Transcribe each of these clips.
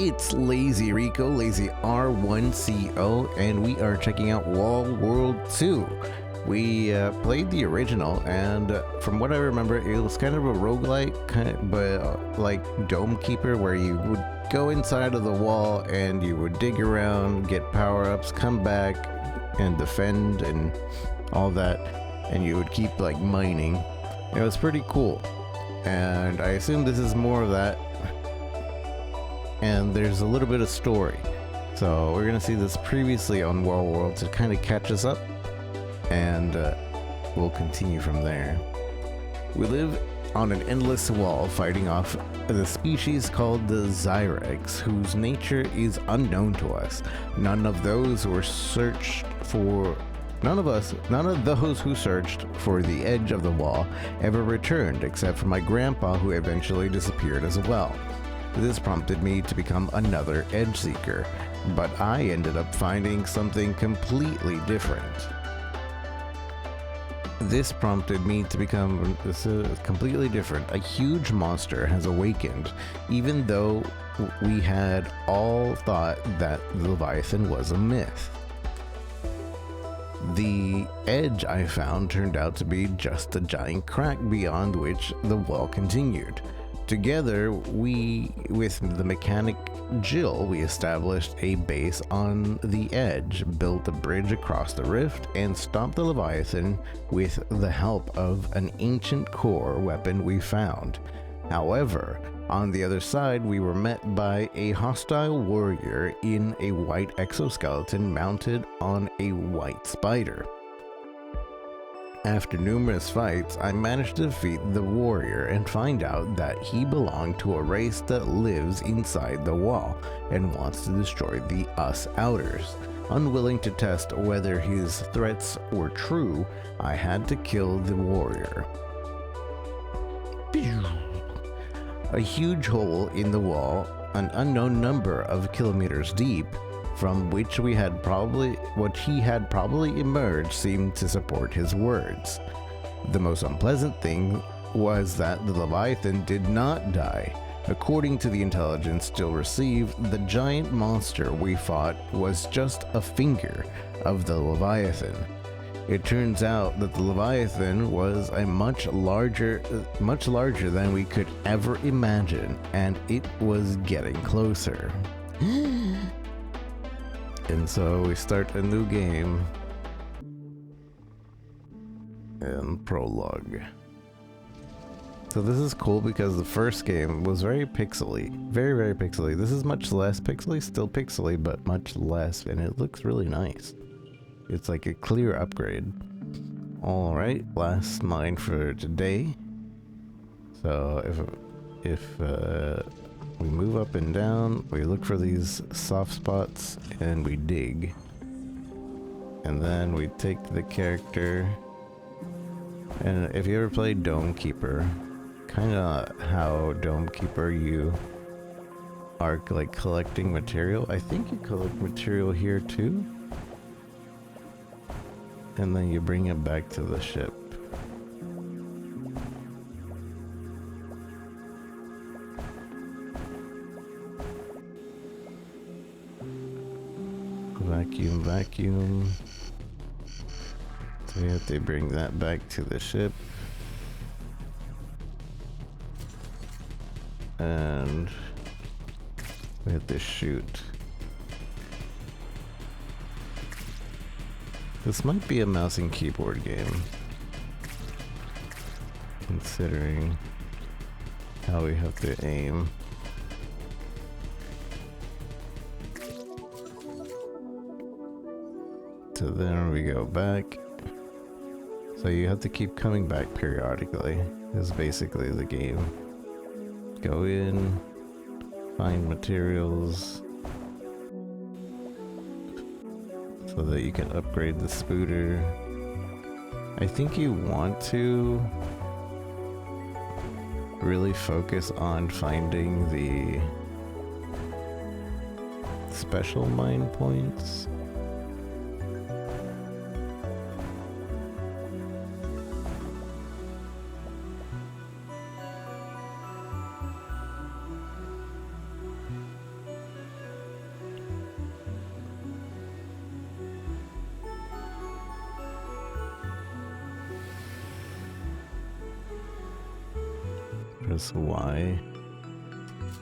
It's Lazy Rico, Lazy R1CO, and we are checking out Wall World 2. We played the original, and from what I remember, it was kind of a roguelike, but like Dome Keeper, where you would go inside of the wall and you would dig around, get power-ups, come back, and defend, and all that, and you would keep like mining. It was pretty cool, and I assume this is more of that. And there's a little bit of story. So we're gonna see this previously on Wall World to kind of catch us up, and we'll continue from there. We live on an endless wall fighting off the species called the Zyrex, whose nature is unknown to us. None of those who searched for the edge of the wall ever returned, except for my grandpa, who eventually disappeared as well. This prompted me to become another edge seeker, but I ended up finding something completely different. This prompted me to become completely different. A huge monster has awakened, even though we had all thought that the Leviathan was a myth. The edge I found turned out to be just a giant crack beyond which the wall continued. Together, with the mechanic Jill, we established a base on the edge, built a bridge across the rift, and stopped the Leviathan with the help of an ancient core weapon we found. However, on the other side, we were met by a hostile warrior in a white exoskeleton mounted on a white spider. After numerous fights, I managed to defeat the warrior and find out that he belonged to a race that lives inside the wall and wants to destroy the Us Outers. Unwilling to test whether his threats were true, I had to kill the warrior. A huge hole in the wall, an unknown number of kilometers deep, from which he had probably emerged, seemed to support his words. The most unpleasant thing was that the Leviathan did not die. According to the intelligence Jill received, the giant monster we fought was just a finger of the Leviathan. It turns out that the Leviathan was a much larger than we could ever imagine, and it was getting closer. And so we start a new game and prologue. So this is cool because the first game was very pixely, very, very pixely. This is much less pixely, still pixely, but much less, and it looks really nice. It's like a clear upgrade. All right, last mine for today. So if we move up and down, we look for these soft spots, and we dig. And then we take the character. And if you ever played Dome Keeper, kind of how Dome Keeper you are like collecting material. I think you collect material here too. And then you bring it back to the ship. Vacuum. So we have to bring that back to the ship. And we have to shoot. This might be a mouse and keyboard game, considering how we have to aim. So then we go back. So you have to keep coming back periodically, is basically the game. Go in, find materials, so that you can upgrade the spooter. I think you want to really focus on finding the special mine points. Press Y.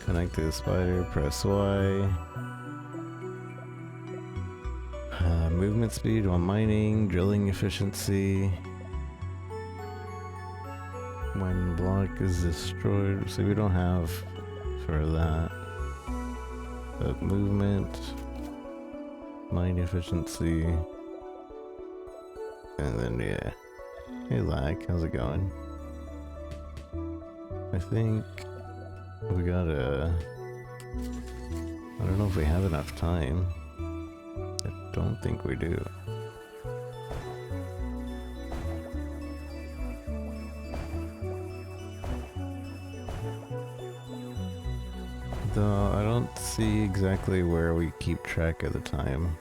Connect to the spider, press Y. Movement speed while mining, drilling efficiency. When block is destroyed, so we don't have for that. But movement, mine efficiency, and then yeah. Hey Lack, how's it going? I think we gotta... I don't know if we have enough time. I don't think we do. Though I don't see exactly where we keep track of the time.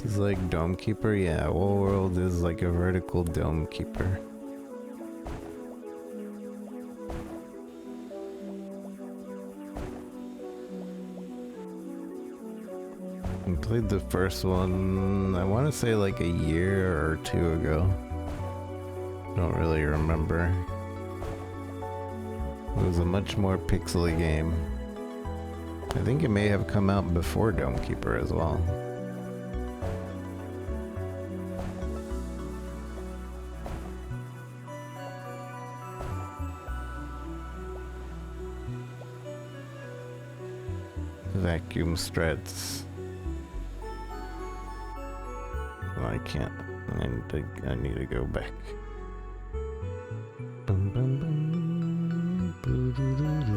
It's like Dome Keeper, yeah, Wall World is like a vertical Dome Keeper. I played the first one, I want to say like a year or two ago. Don't really remember. It was a much more pixely game. I think it may have come out before Dome Keeper as well. Vacuum struts. I can't. I need to go back. Bum, bum, bum, boo-doo-doo-doo.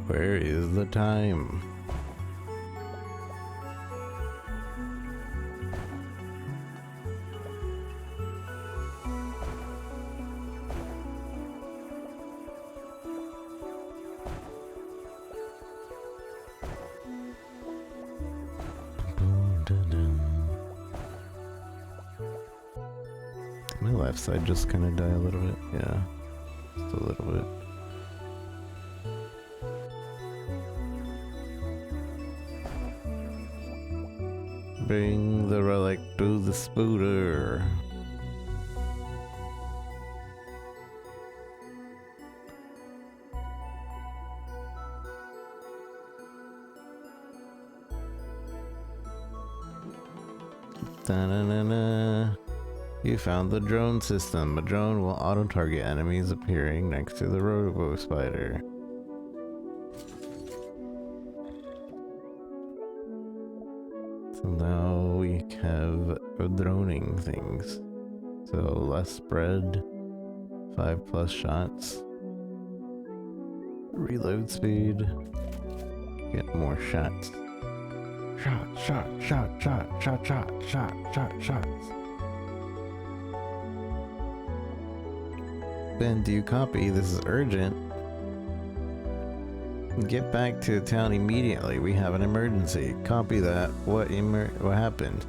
Where is the time? My left side just kind of die a little bit. Yeah, just a little bit. Bring the relic to the spooter. Da-na-na-na. You found the drone system. A drone will auto-target enemies appearing next to the robo spider. So now we have droning things. So less spread, 5+ shots, reload speed, get more shots. Shot, shot, shot, shot, shot, shot, shot, shot, shots. Ben, do you copy? This is urgent. Get back to town immediately. We have an emergency. Copy that. What happened?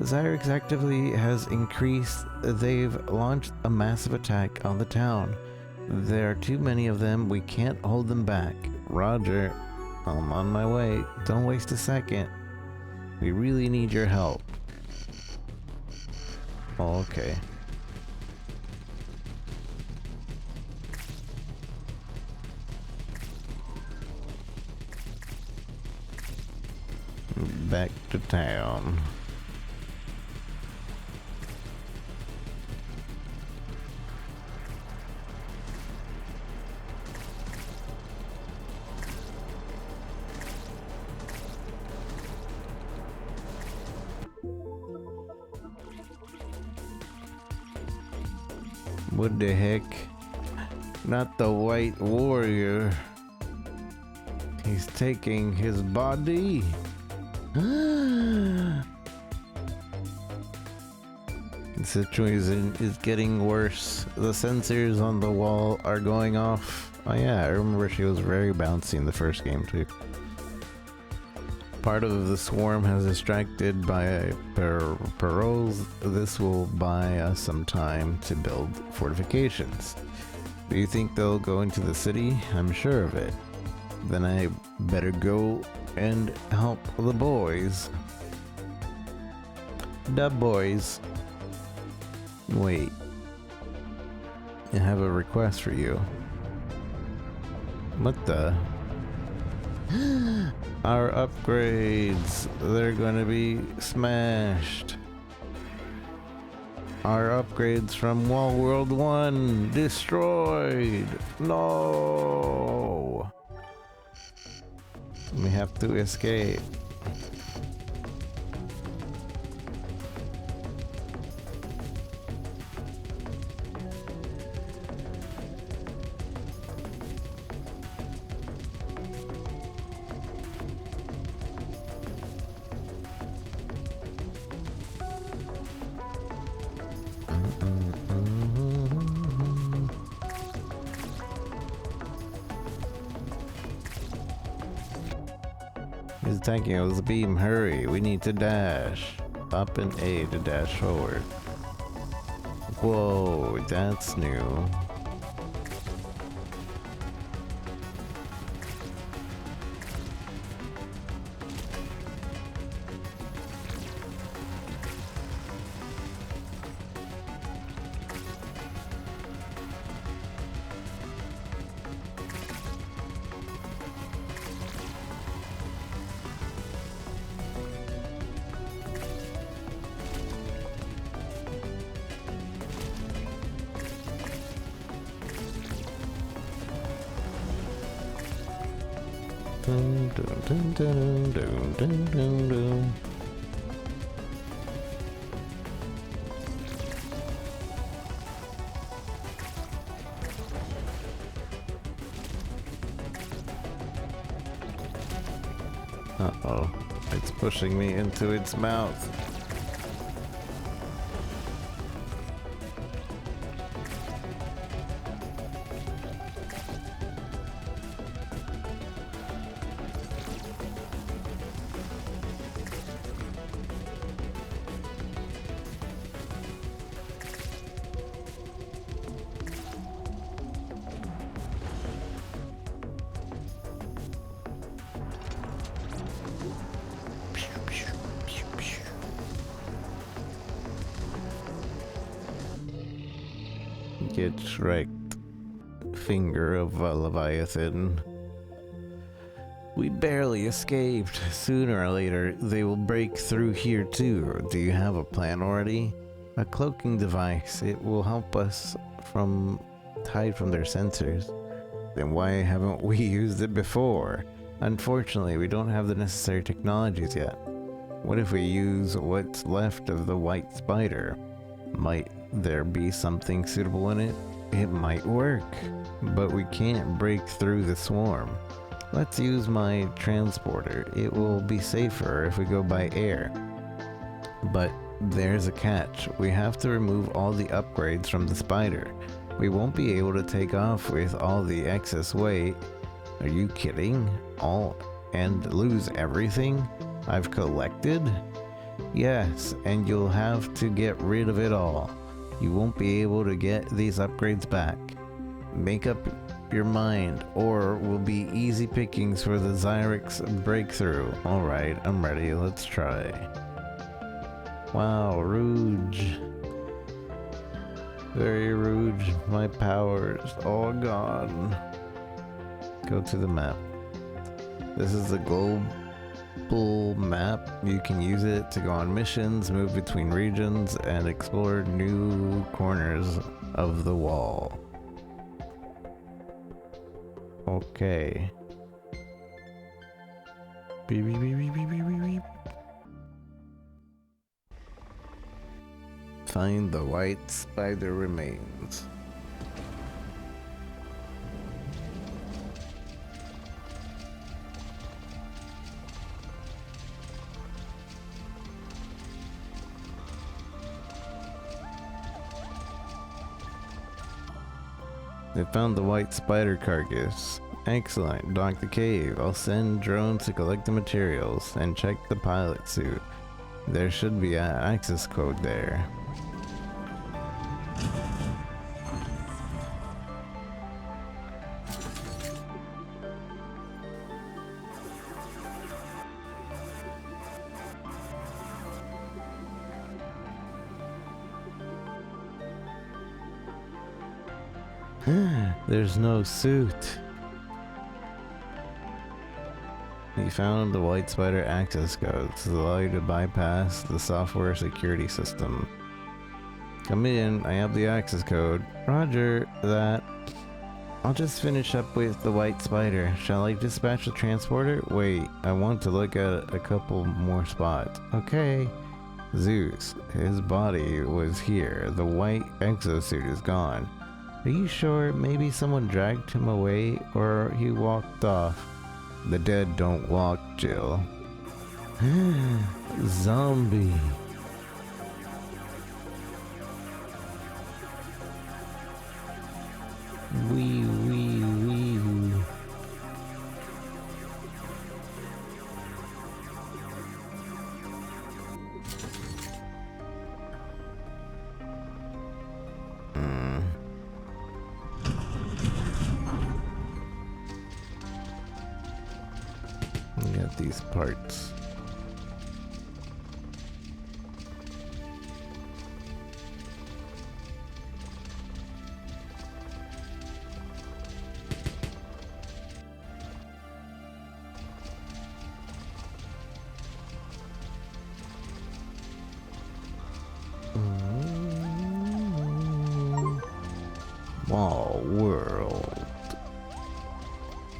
Zyrex activity has increased. They've launched a massive attack on the town. There are too many of them. We can't hold them back. Roger. I'm on my way. Don't waste a second. We really need your help. Oh, okay. Back to town. What the heck? Not the White Warrior. He's taking his body. The situation is getting worse. The sensors on the wall are going off. Oh yeah, I remember she was very bouncy in the first game too. Part of the swarm has distracted by paroles. This will buy us some time to build fortifications. Do you think they'll go into the city? I'm sure of it. Then I better go and help the boys. The boys. Wait. I have a request for you. What the? Our upgrades, they're gonna be smashed. Our upgrades from Wall World 1 destroyed. No. We have to escape. He's attacking us. Beam, hurry. We need to dash. Up and A to dash forward. Whoa, that's new. Dun, dun, dun, dun, dun, dun, dun, dun. Uh-oh. It's pushing me into its mouth. Get wrecked, finger of a Leviathan. We barely escaped. Sooner or later, they will break through here too. Do you have a plan already? A cloaking device. It will help us hide from their sensors. Then why haven't we used it before? Unfortunately, we don't have the necessary technologies yet. What if we use what's left of the white spider? Might there be something suitable in it? It might work, but we can't break through the swarm. Let's use my transporter. It will be safer if we go by air. But there's a catch. We have to remove all the upgrades from the spider. We won't be able to take off with all the excess weight. Are you kidding? And lose everything I've collected? Yes, and you'll have to get rid of it all. You won't be able to get these upgrades back. Make up your mind, or will be easy pickings for the Xyrix breakthrough. Alright, I'm ready. Let's try. Wow, Rouge. Very Rouge. My powers all gone. Go to the map. This is the global map. You can use it to go on missions, move between regions, and explore new corners of the wall. Okay. Beep, beep, beep, beep, beep, beep, beep. Find the white spider remains. They found the white spider carcass Excellent. Dock the cave. I'll send drones to collect the materials and check the pilot suit. There should be an access code there. There's no suit. You found the White Spider access codes to allow you to bypass the software security system. Come in, I have the access code. Roger that. I'll just finish up with the White Spider. Shall I dispatch the transporter? Wait, I want to look at a couple more spots. Okay. Zeus, his body was here. The white exosuit is gone. Are you sure maybe someone dragged him away or he walked off? The dead don't walk, Jill. Zombie. Wee wee wee. Get these parts. Small world.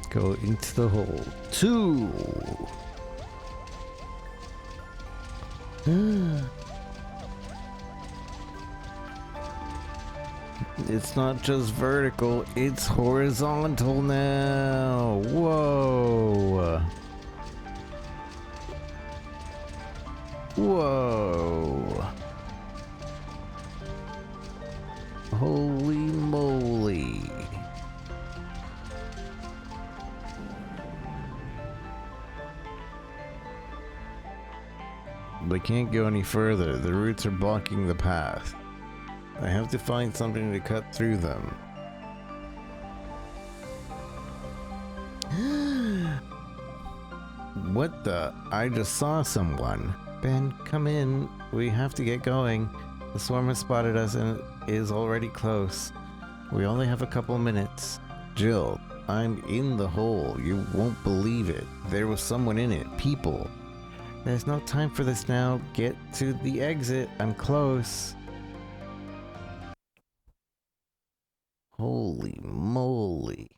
Go into the hole. 2. It's not just vertical, it's horizontal now. Whoa. Whoa. Holy moly. They can't go any further. The roots are blocking the path. I have to find something to cut through them. What the? I just saw someone. Ben, come in. We have to get going. The swarm has spotted us and is already close. We only have a couple minutes. Jill, I'm in the hole. You won't believe it. There was someone in it. People. There's no time for this now. Get to the exit. I'm close. Holy moly.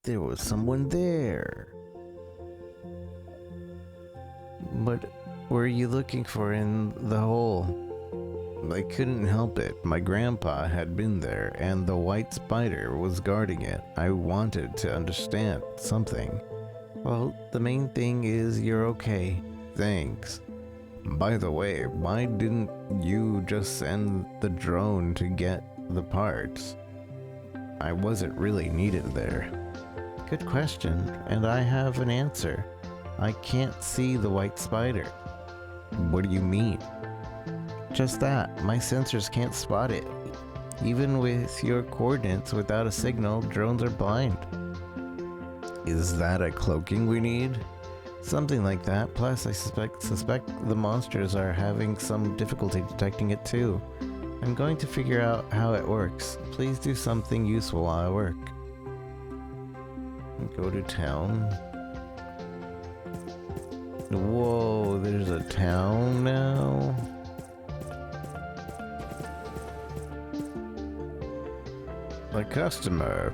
There was someone there. What were you looking for in the hole? I couldn't help it. My grandpa had been there, and the white spider was guarding it. I wanted to understand something. Well, the main thing is you're okay. Thanks. By the way, why didn't you just send the drone to get the parts? I wasn't really needed there. Good question, and I have an answer. I can't see the white spider. What do you mean? Just that, my sensors can't spot it. Even with your coordinates without a signal, drones are blind. Is that a cloaking we need? Something like that, plus I suspect the monsters are having some difficulty detecting it too. I'm going to figure out how it works. Please do something useful while I work. Go to town. Whoa, there's a town now? A customer.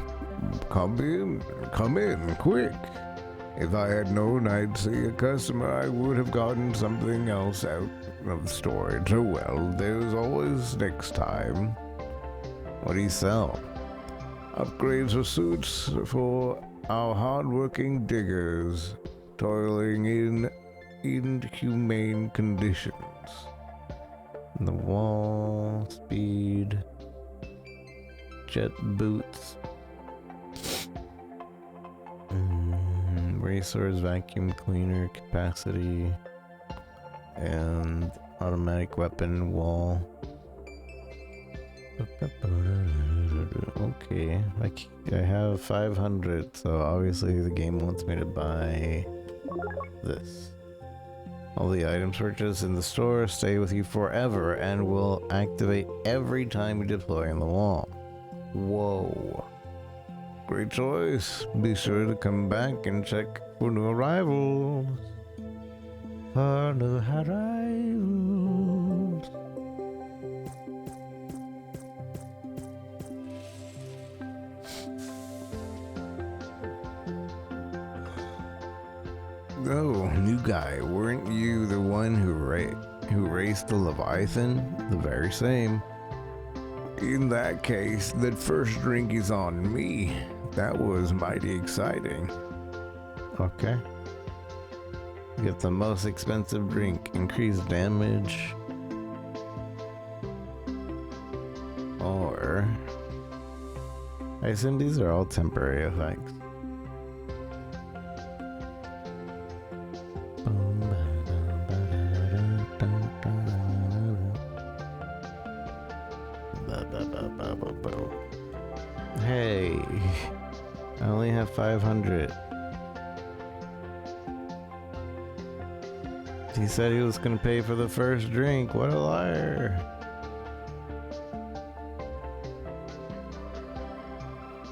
Come in, quick. If I had known I'd see a customer, I would have gotten something else out of storage. Oh well, there's always next time. What do you sell? Upgrades for suits for our hard-working diggers, toiling in inhumane conditions. The wall, speed, jet boots. resource, vacuum cleaner, capacity, and automatic weapon wall. Okay, I have 500, so obviously the game wants me to buy this. All the items purchased in the store stay with you forever and will activate every time you deploy on the wall. Whoa. Great choice. Be sure to come back and check for new arrivals. For new arrivals. Oh, new guy, weren't you the one who raced the Leviathan? The very same. In that case, that first drink is on me. That was mighty exciting. Okay. Get the most expensive drink. Increased damage. Or... I assume these are all temporary effects. Hey, I only have 500. He said he was gonna pay for the first drink. What a liar.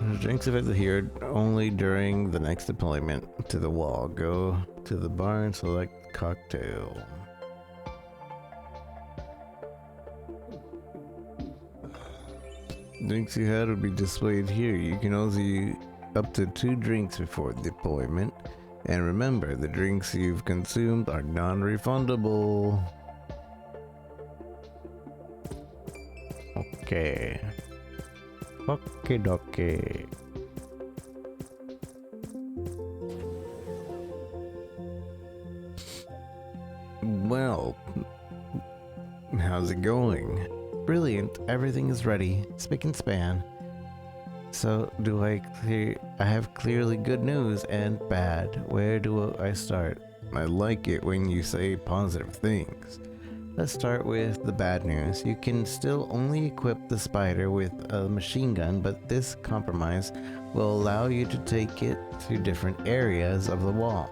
The drinks available here only during the next deployment to the wall. Go to the bar and select cocktail. Drinks you had would be displayed here. You can only up to 2 drinks before deployment. And remember, the drinks you've consumed are non-refundable. Okay. Okay, dokie. Well, how's it going? Brilliant. Everything is ready. Spick and span. So, I have clearly good news and bad. Where do I start? I like it when you say positive things. Let's start with the bad news. You can still only equip the spider with a machine gun, but this compromise will allow you to take it to different areas of the wall,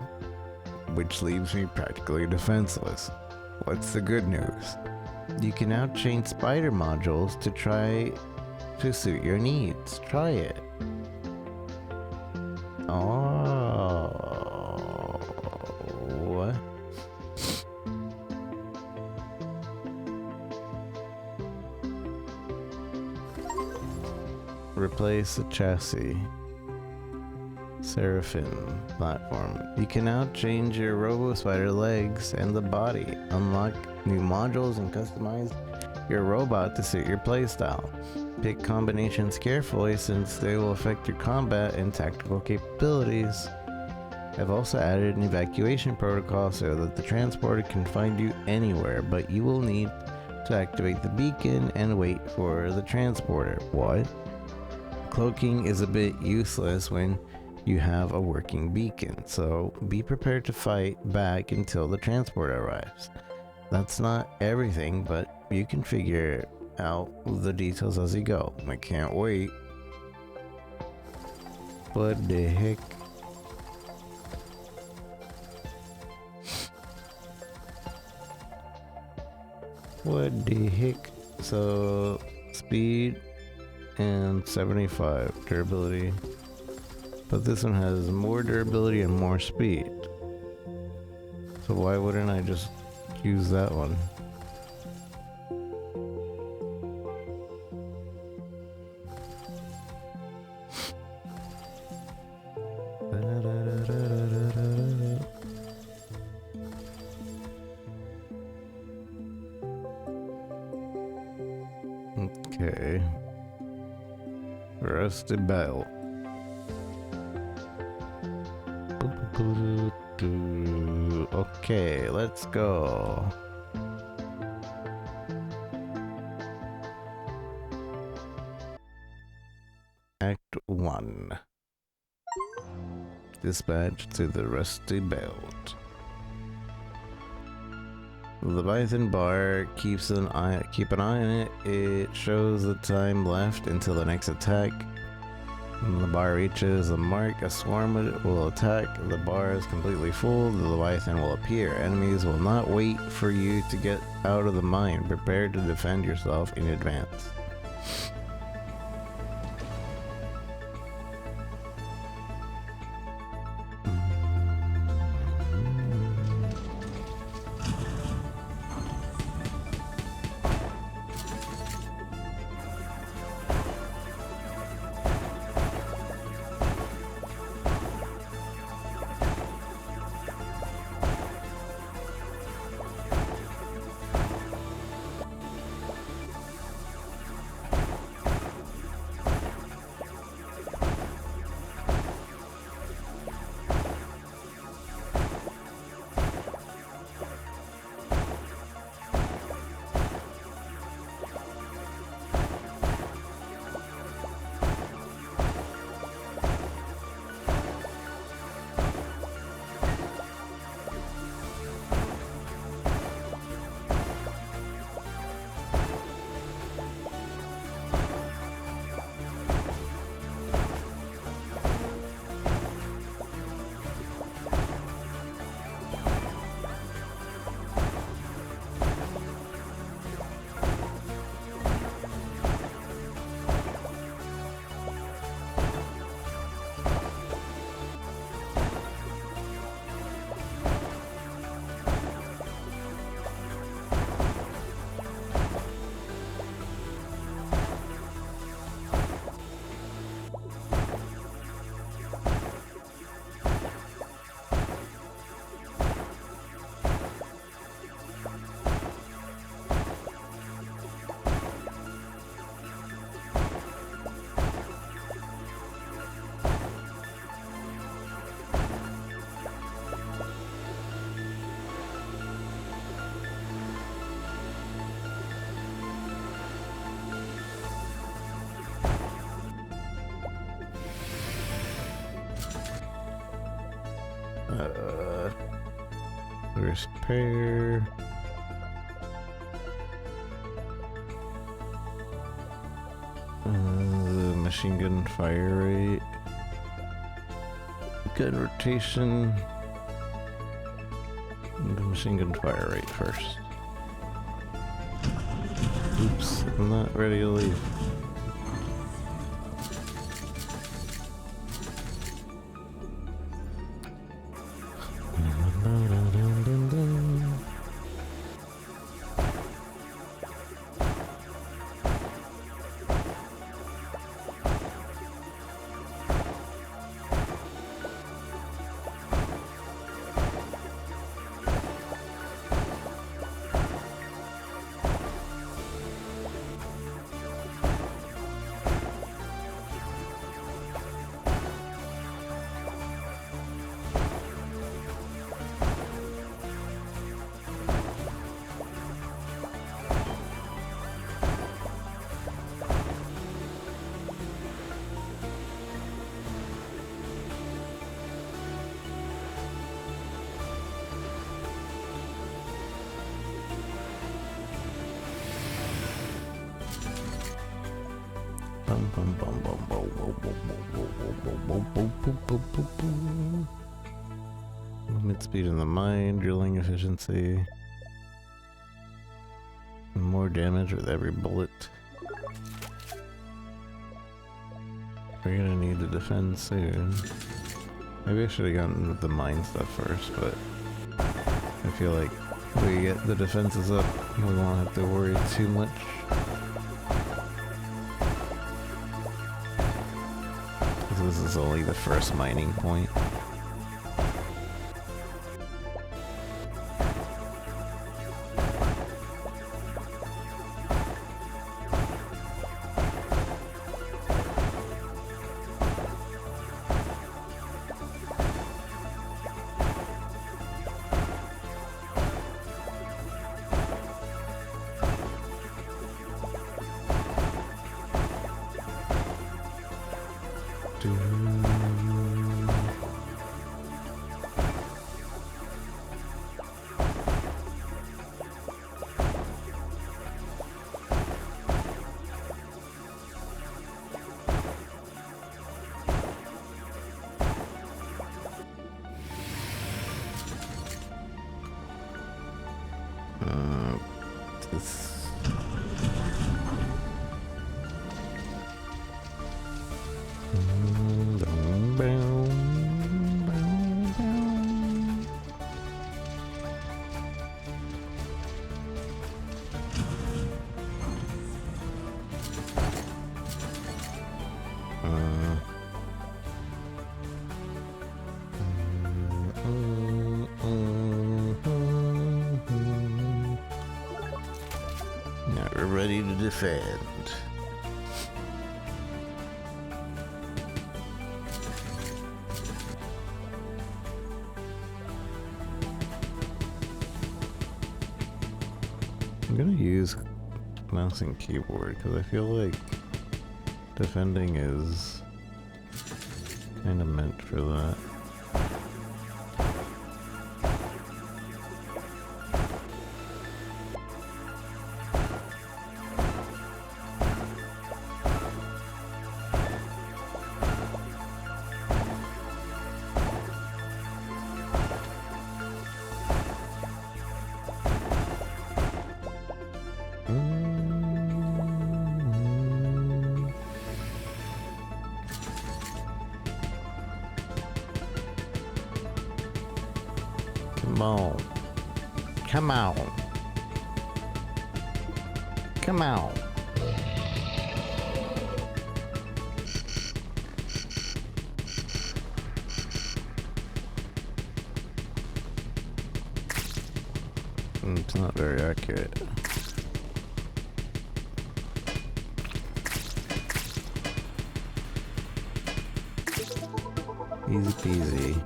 which leaves me practically defenseless. What's the good news? You can now change spider modules to try to suit your needs. Try it. Oh, what? Replace the chassis. Seraphim platform. You can now change your Robo Spider legs and the body. Unlock new modules and customize your robot to suit your playstyle. Pick combinations carefully since they will affect your combat and tactical capabilities. I've also added an evacuation protocol so that the transporter can find you anywhere, but you will need to activate the beacon and wait for the transporter. What? Cloaking is a bit useless when you have a working beacon, so be prepared to fight back until the transporter arrives. That's not everything, but you can figure out the details as you go. I can't wait. What the heck? What the heck? So, speed and 75 durability. But this one has more durability and more speed. So why wouldn't I just use that one? Okay. Rusty belt. Okay, let's go. Act 1. Dispatch to the Rusty Belt. The Leviathan bar keep an eye on it. It shows the time left until the next attack. When the bar reaches a mark, a swarm will attack. The bar is completely full. The Leviathan will appear. Enemies will not wait for you to get out of the mine. Prepare to defend yourself in advance. First pair. The machine gun fire rate. Gun rotation. The machine gun fire rate first. Oops, I'm not ready to leave. Movement speed in the mine, drilling efficiency. More damage with every bullet. We're gonna need to defend soon. Maybe I should have gotten with the mine stuff first, but I feel like if we get the defenses up, we won't have to worry too much. This is only the first mining point. Now we're ready to defend. I'm gonna use mouse and keyboard because I feel like defending is kind of meant for that. Come on. Come on. Come on. It's not very accurate. Easy peasy.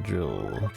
Drill.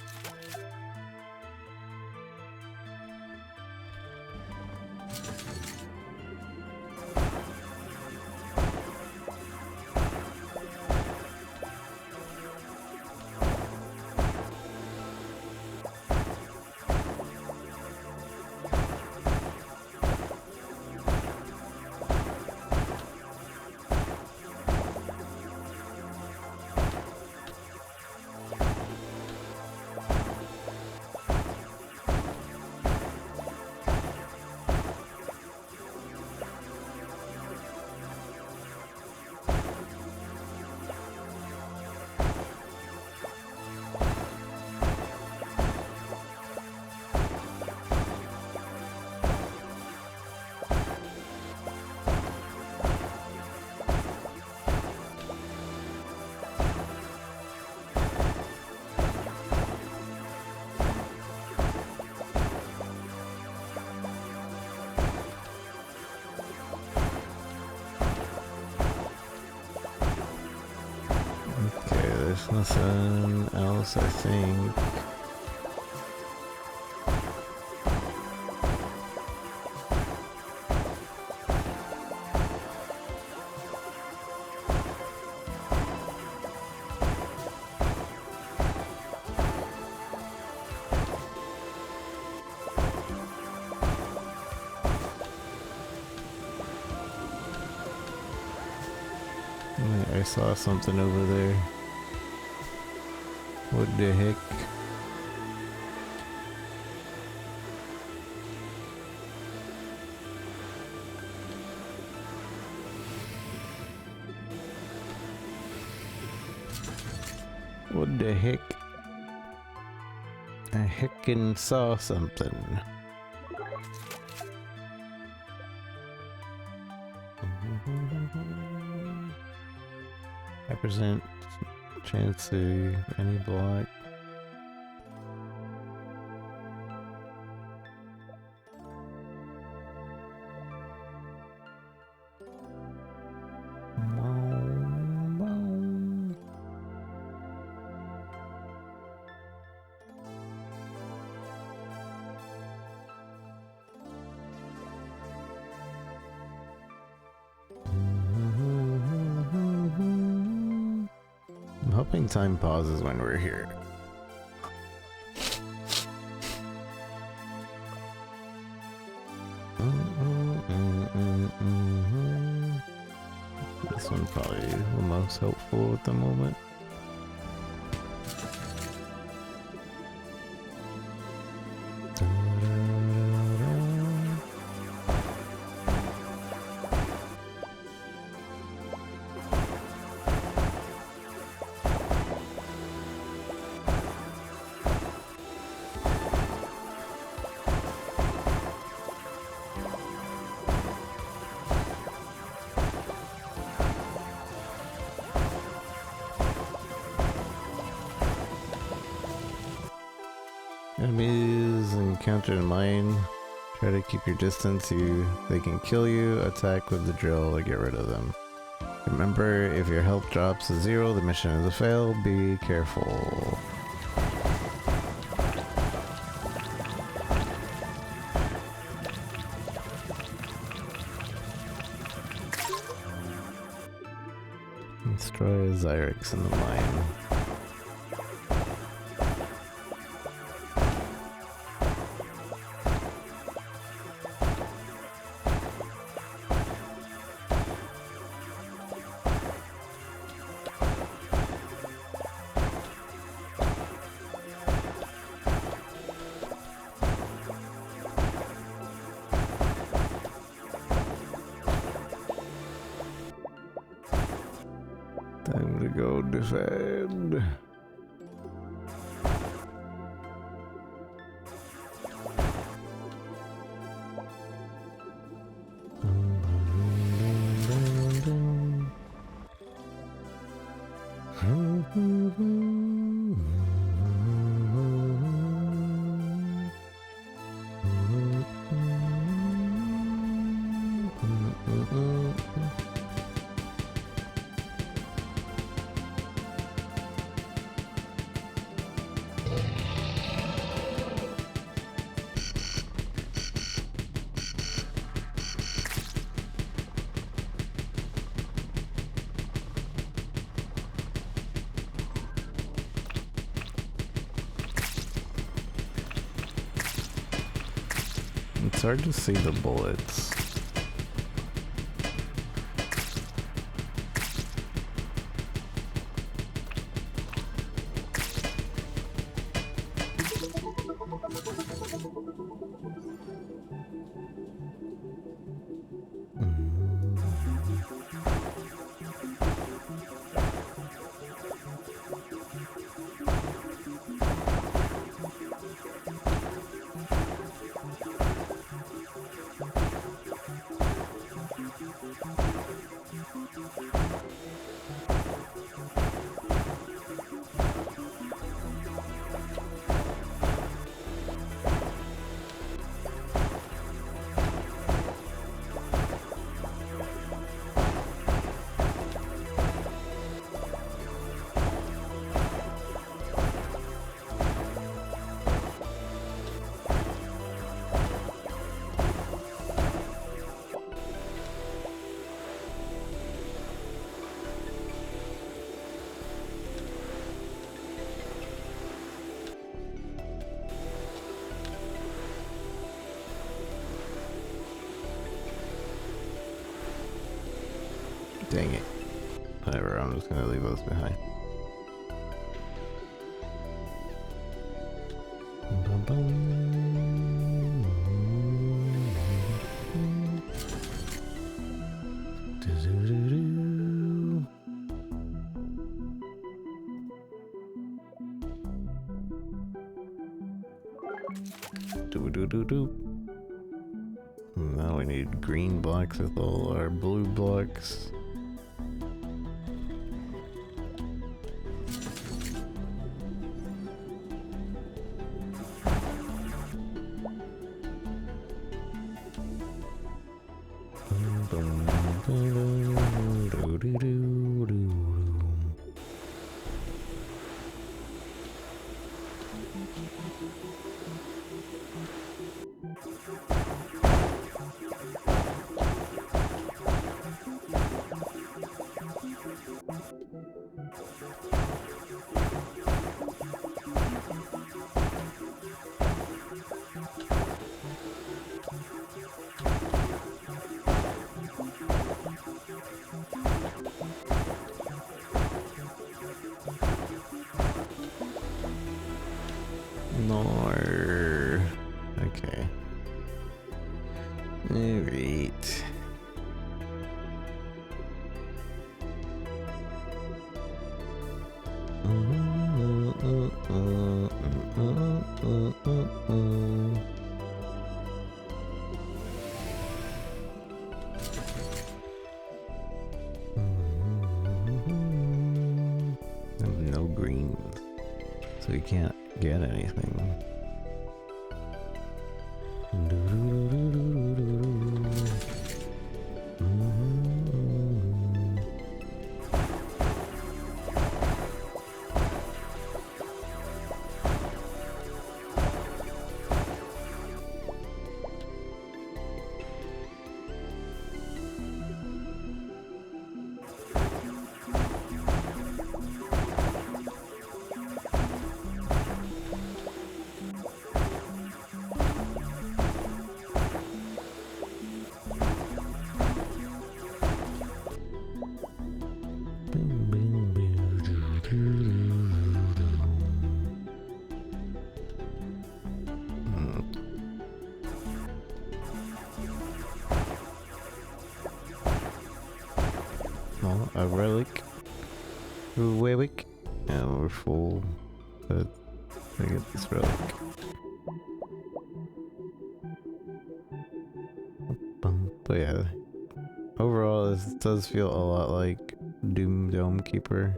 There's nothing else, I think. I saw something over there. What the heck? What the heck? I heckin' saw something. Represent chance to any block. I'm hoping time pauses when we're here. This one's probably the most helpful at the moment. Enemies encountered in mine. Try to keep your distance. They can kill you. Attack with the drill to get rid of them. Remember, if your health drops to 0, the mission is a fail. Be careful. Destroy Zyrex in the mine. Time to go defend. It's hard to see the bullets. Dang it. Whatever, I'm just gonna leave those behind. Now we need green blocks with all our blue blocks. No. Okay. Alright. No greens, so we can't get anything. Well, a relic. Relic. And we're full. But I get this relic. But yeah. Overall, this does feel a lot like Doom Dome Keeper.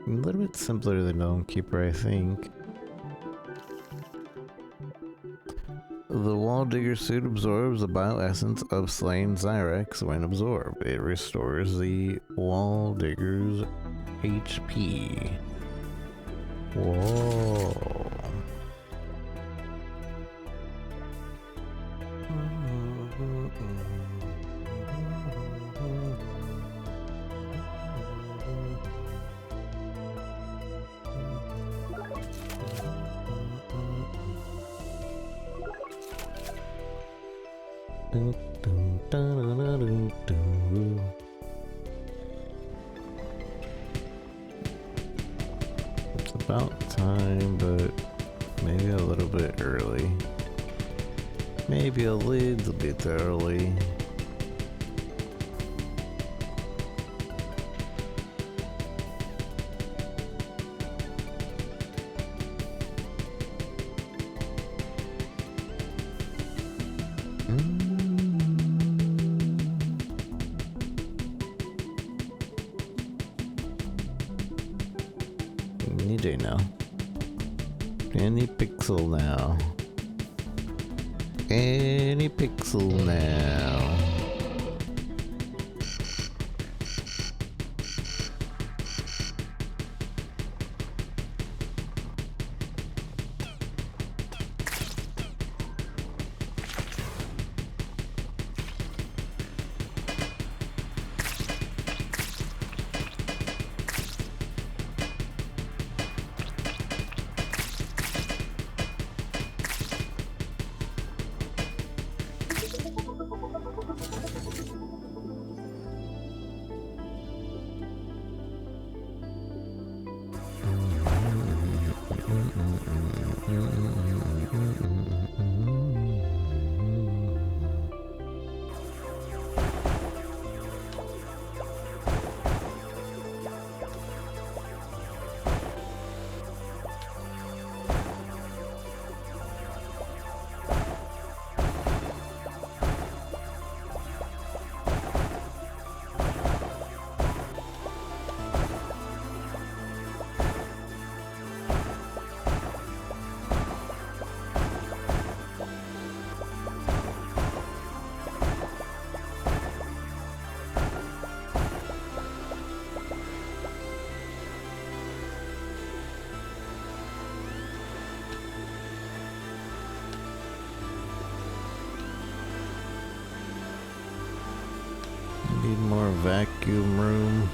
A little bit simpler than Dome Keeper, I think. The Wall Digger suit absorbs the bioessence of slain Zyrax when absorbed. It restores the Wall Digger's HP. Whoa. It's about time, but maybe a little bit early. Maybe a little bit early. Any day now. Any pixel now. Any pixel now. Need more vacuum room.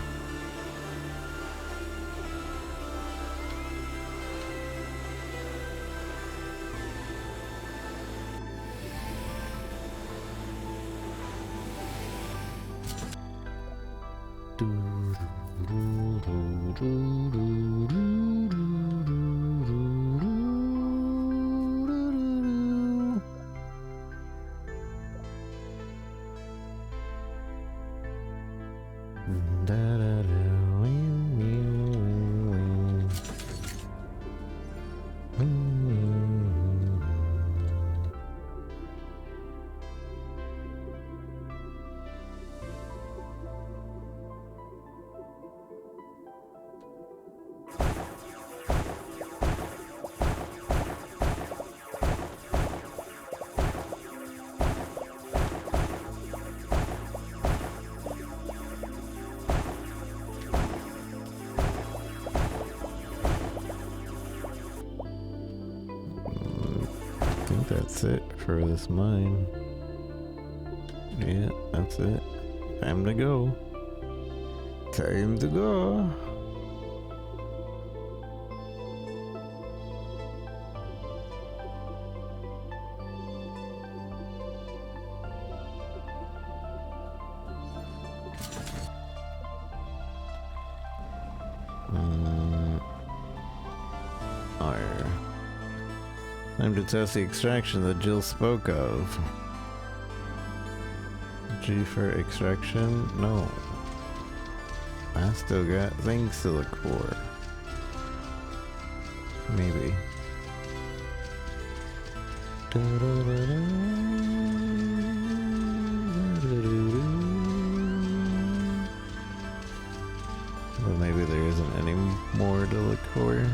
I think that's it for this mine. Yeah, that's it. Time to go. Time to go. Arr. Time to test the extraction that Jill spoke of. G for extraction? No. I still got things to look for. Maybe. But maybe there isn't any more to look for.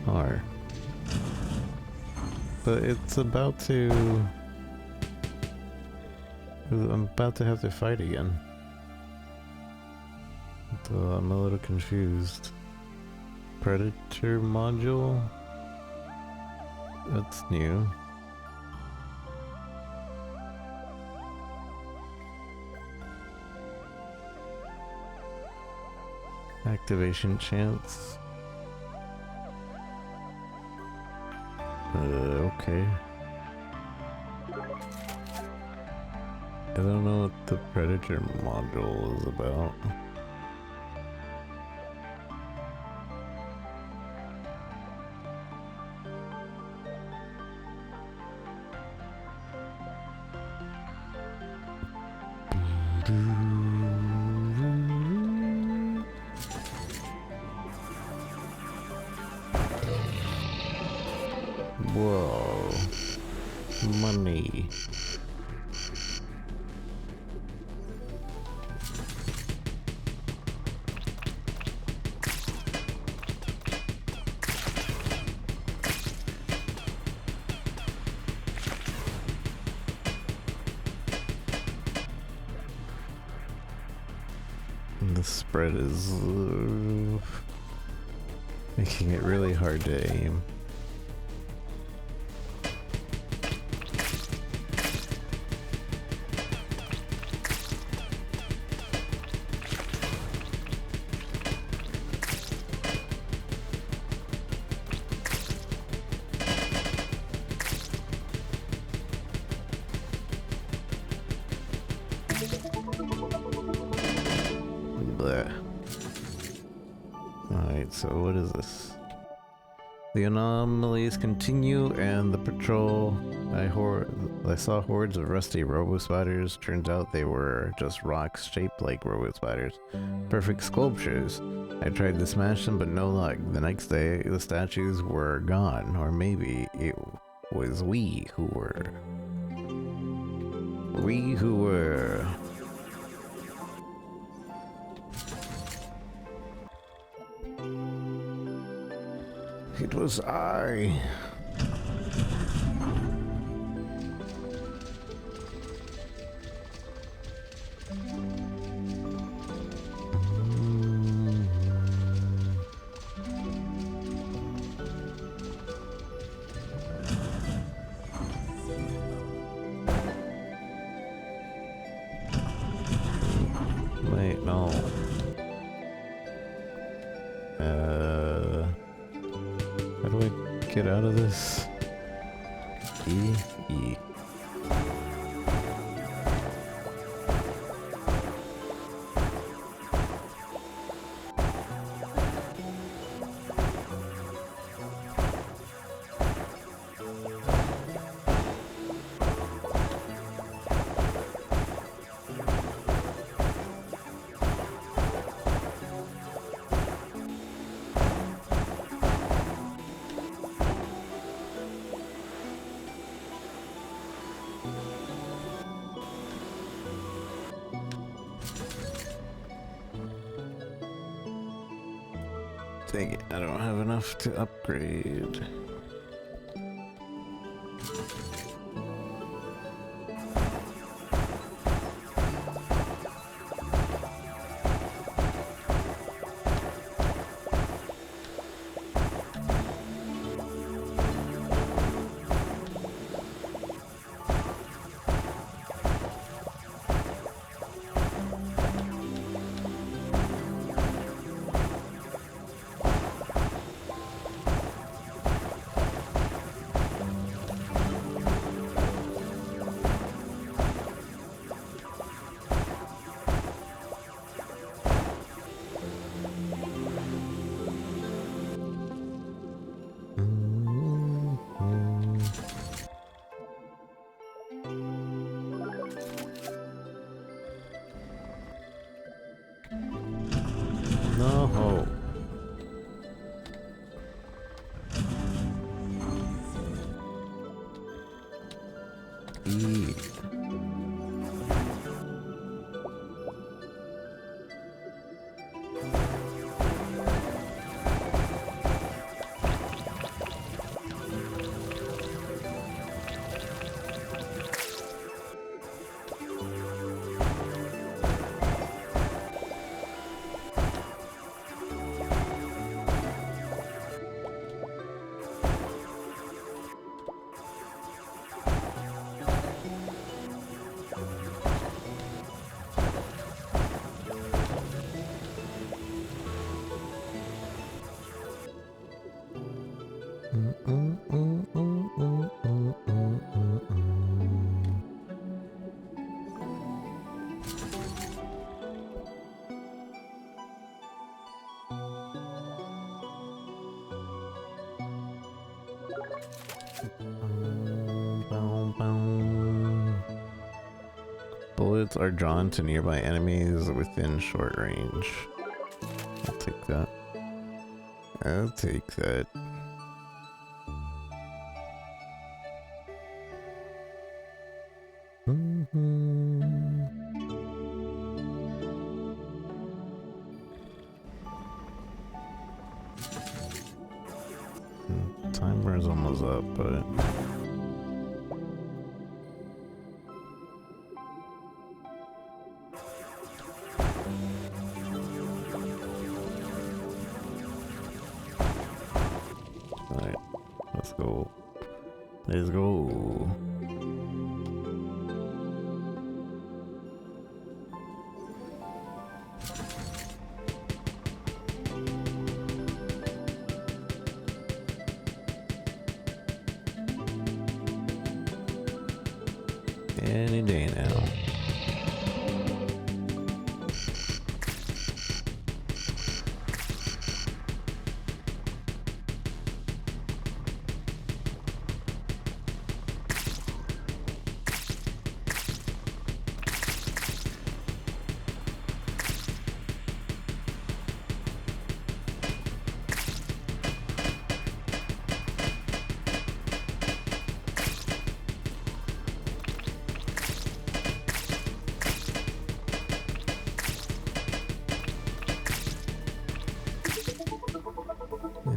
R. But it's about to... I'm about to have to fight again. So I'm a little confused. Predator module? That's new. Activation chance. Okay. I don't know what the Predator module is about. Whoa. Money. The spread is making it really hard to aim. Alright, so what is this? The anomalies continue and the patrol... I saw hordes of rusty robo-spiders. Turns out they were just rocks shaped like robo-spiders. Perfect sculptures. I tried to smash them, but no luck. The next day, the statues were gone. Or maybe it was we who were... It was I. Wait, no. How do I get out of this? E. Dang it, I don't have enough to upgrade. No. E. Bullets are drawn to nearby enemies within short range. I'll take that. I'll take that. Timer's almost up, but alright, let's go. Let's go. Any day now.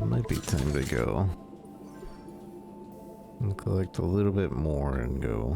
might be time to go. And collect a little bit more and go.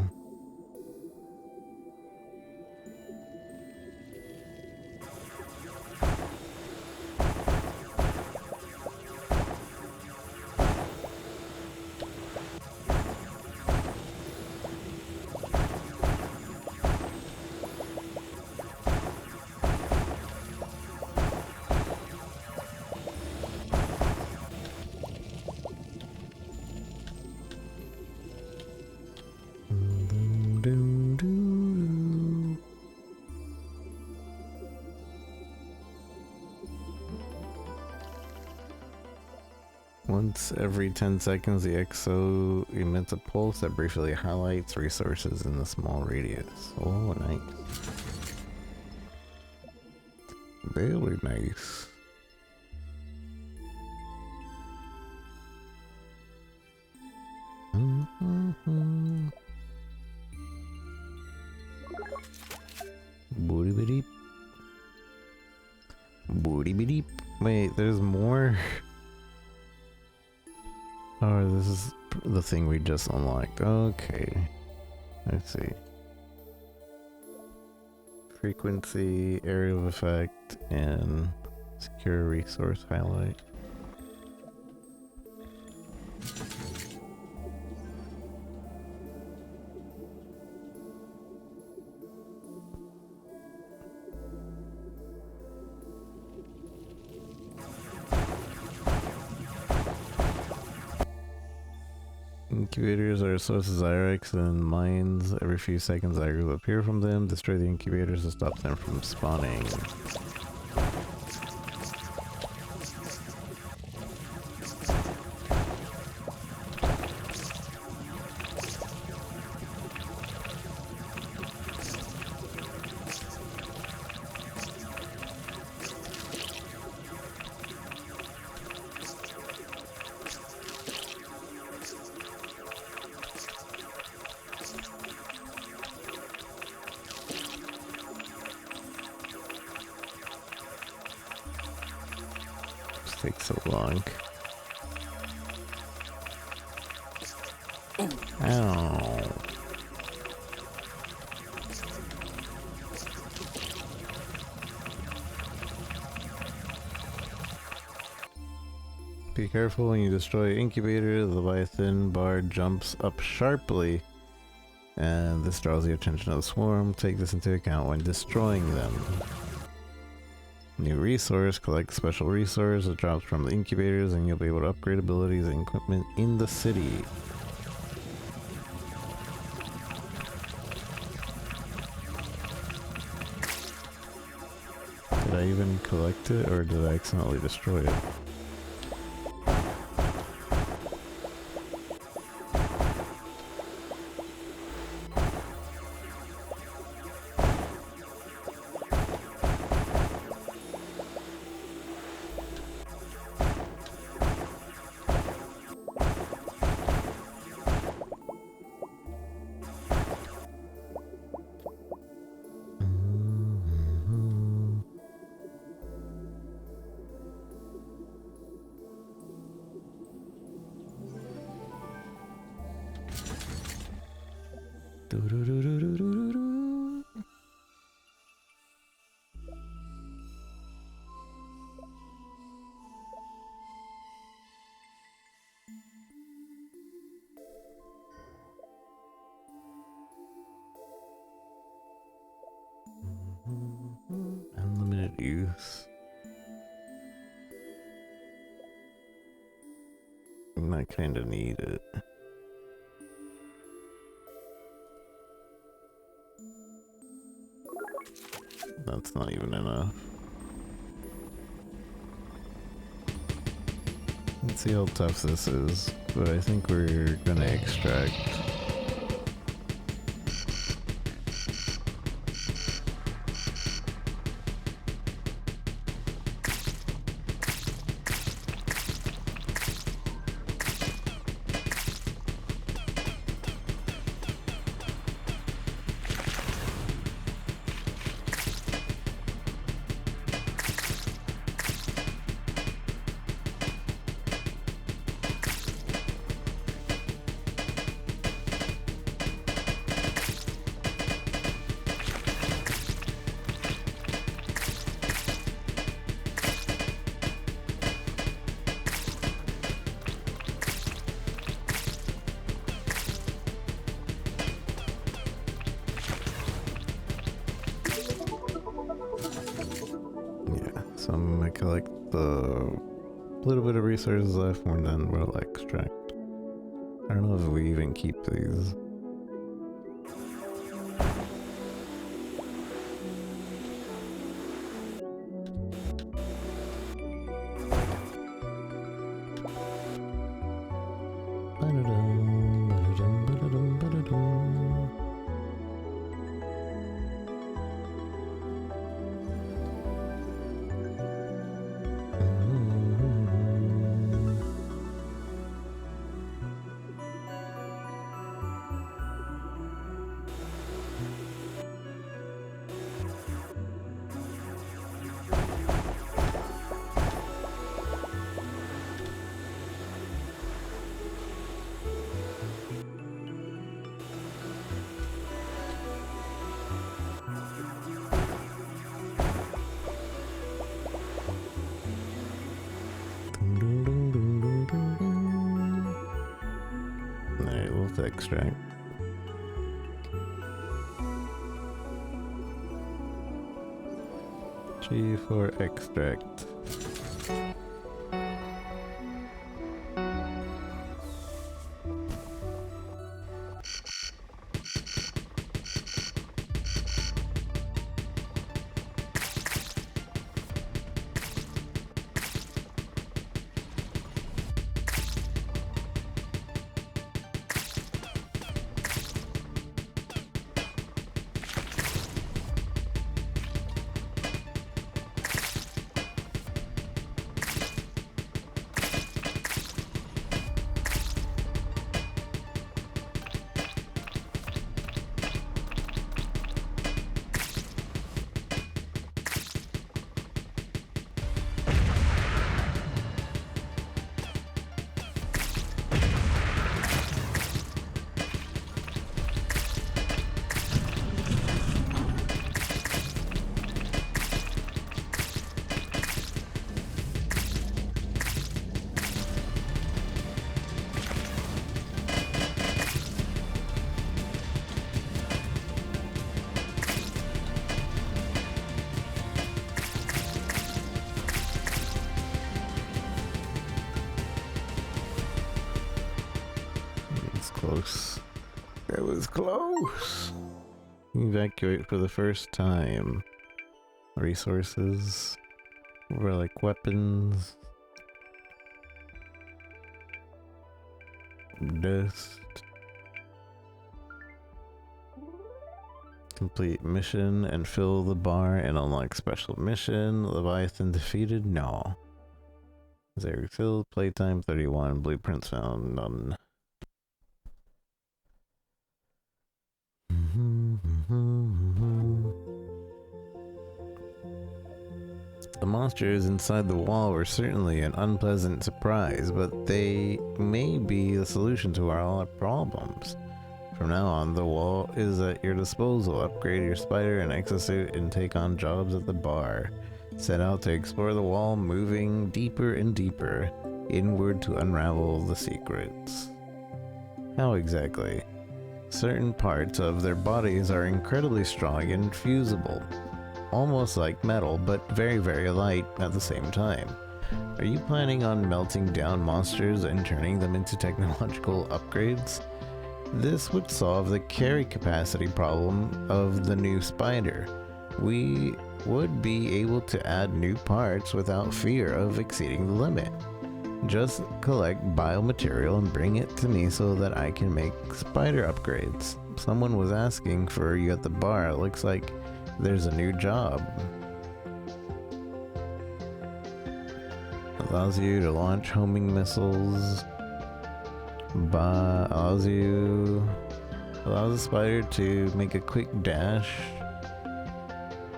Once every 10 seconds, the EXO emits a pulse that briefly highlights resources in the small radius. Oh, nice. Very nice. Booty beep. Booty beep. Wait, there's more. Oh, this is the thing we just unlocked. Okay. Let's see. Frequency, area of effect, and secure resource highlight. Incubators are sources of Zyrex and mines. Every few seconds, Zyrex will appear from them. Destroy the incubators to stop them from spawning. Takes so long. Ow. Be careful when you destroy incubator. The Leviathan bar jumps up sharply, and this draws the attention of the swarm. Take this into account when destroying them. New resource, collect special resource that drops from the incubators and you'll be able to upgrade abilities and equipment in the city. Did I even collect it or did I accidentally destroy it? Unlimited use. I kinda need it. That's not even enough. Let's see how tough this is, but I think we're gonna extract. So I'm gonna collect the little bit of resources left and then we'll extract. I don't know if we even keep these. Alright, we'll extract. G for extract. Close. It was close. Evacuate for the first time. Resources. Over like weapons. Dust. Complete mission and fill the bar and unlock special mission. Leviathan defeated? No. Is there refilled? Playtime 31. Blueprints found? None. The monsters inside the wall were certainly an unpleasant surprise, but they may be the solution to all our problems. From now on, the wall is at your disposal. Upgrade your spider and exosuit and take on jobs at the bar. Set out to explore the wall, moving deeper and deeper inward to unravel the secrets. How exactly? Certain parts of their bodies are incredibly strong and fusible. Almost like metal, but very, very light at the same time. Are you planning on melting down monsters and turning them into technological upgrades? This would solve the carry capacity problem of the new spider. We would be able to add new parts without fear of exceeding the limit. Just collect biomaterial and bring it to me so that I can make spider upgrades. Someone was asking for you at the bar. It looks like there's a new job. Allows you to launch homing missiles. Allows the spider to make a quick dash.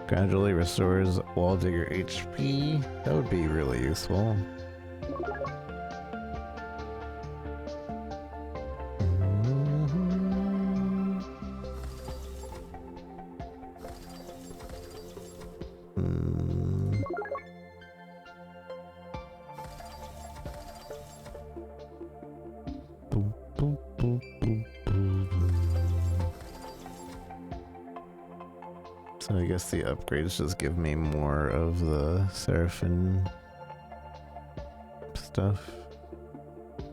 Gradually restores wall digger HP. That would be really useful. So I guess the upgrades just give me more of the Seraphim stuff.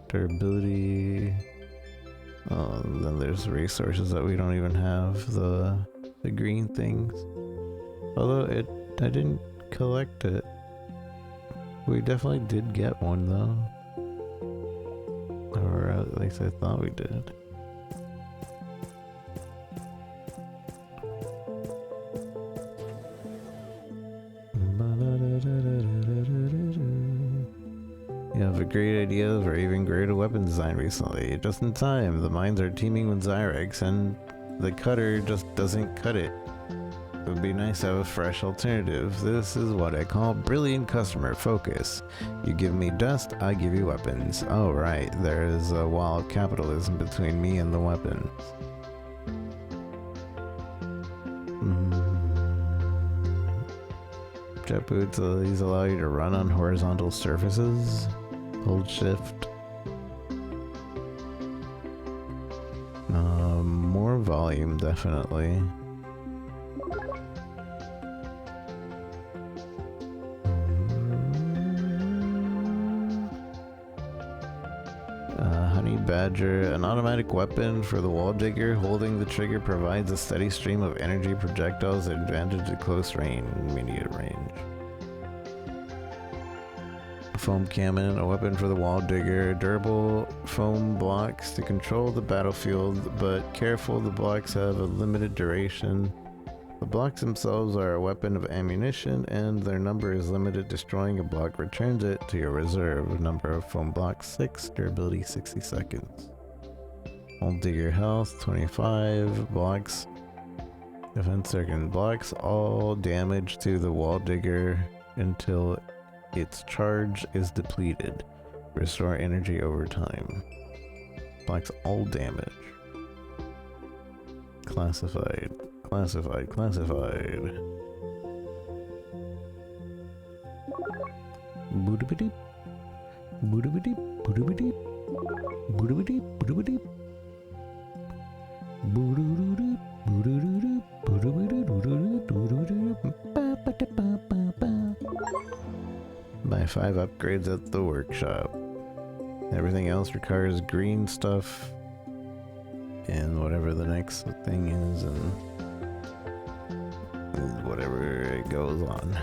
Durability. And then there's resources that we don't even have, the green things. Although I didn't collect it. We definitely did get one though. Or at least I thought we did. You have a great idea for even greater weapon design recently. Just in time, the mines are teeming with Zyrex and the cutter just doesn't cut it. It would be nice to have a fresh alternative. This is what I call brilliant customer focus. You give me dust, I give you weapons. Oh right, there is a wild capitalism between me and the weapons. Jet boots, these allow you to run on horizontal surfaces. Hold shift. More volume, definitely. Honey Badger, an automatic weapon for the wall digger. Holding the trigger provides a steady stream of energy projectiles at advantage at close range, immediate range. Foam cannon, a weapon for the wall digger. Durable foam blocks to control the battlefield, but careful, the blocks have a limited duration. The blocks themselves are a weapon of ammunition, and their number is limited. Destroying a block returns it to your reserve. Number of foam blocks 6, durability 60 seconds. Wall digger health 25 blocks. Defense circuit blocks all damage to the wall digger until its charge is depleted. Restore energy over time. Blocks all damage. Classified. Classified. Boodabidip. Boodabidip. Boodabidip. Boodabidip. Boodabidip. Boodabidip. Boodabidip. Boodabidip. Buy 5 upgrades at the workshop. Everything else requires green stuff and whatever the next thing is, and whatever it goes on.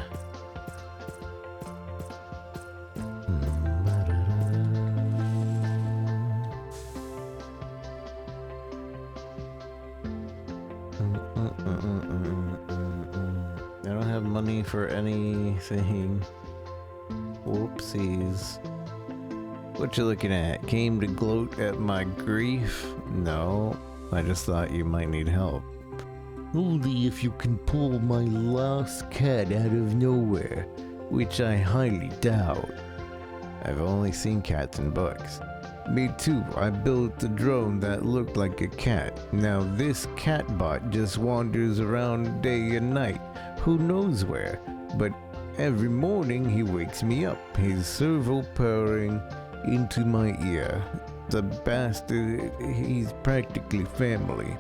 I don't have money for anything. Whoopsies. What you looking at? Came to gloat at my grief? No, I just thought you might need help. Only if you can pull my lost cat out of nowhere, which I highly doubt. I've only seen cats in books. Me too, I built a drone that looked like a cat. Now this catbot just wanders around day and night, who knows where, but every morning he wakes me up, his servo purring into my ear. The bastard, he's practically family.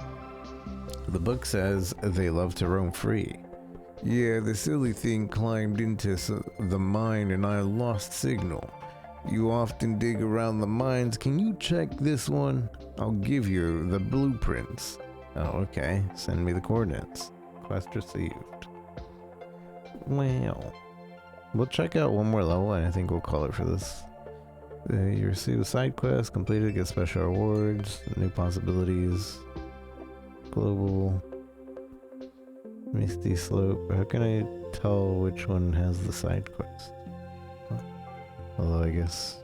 The book says they love to roam free. Yeah, the silly thing climbed into the mine and I lost signal. You often dig around the mines. Can you check this one? I'll give you the blueprints. Oh, okay. Send me the coordinates. Quest received. Well, we'll check out one more level and I think we'll call it for this. You receive a side quest, completed, get special rewards, new possibilities, global, Misty Slope. How can I tell which one has the side quest? Although I guess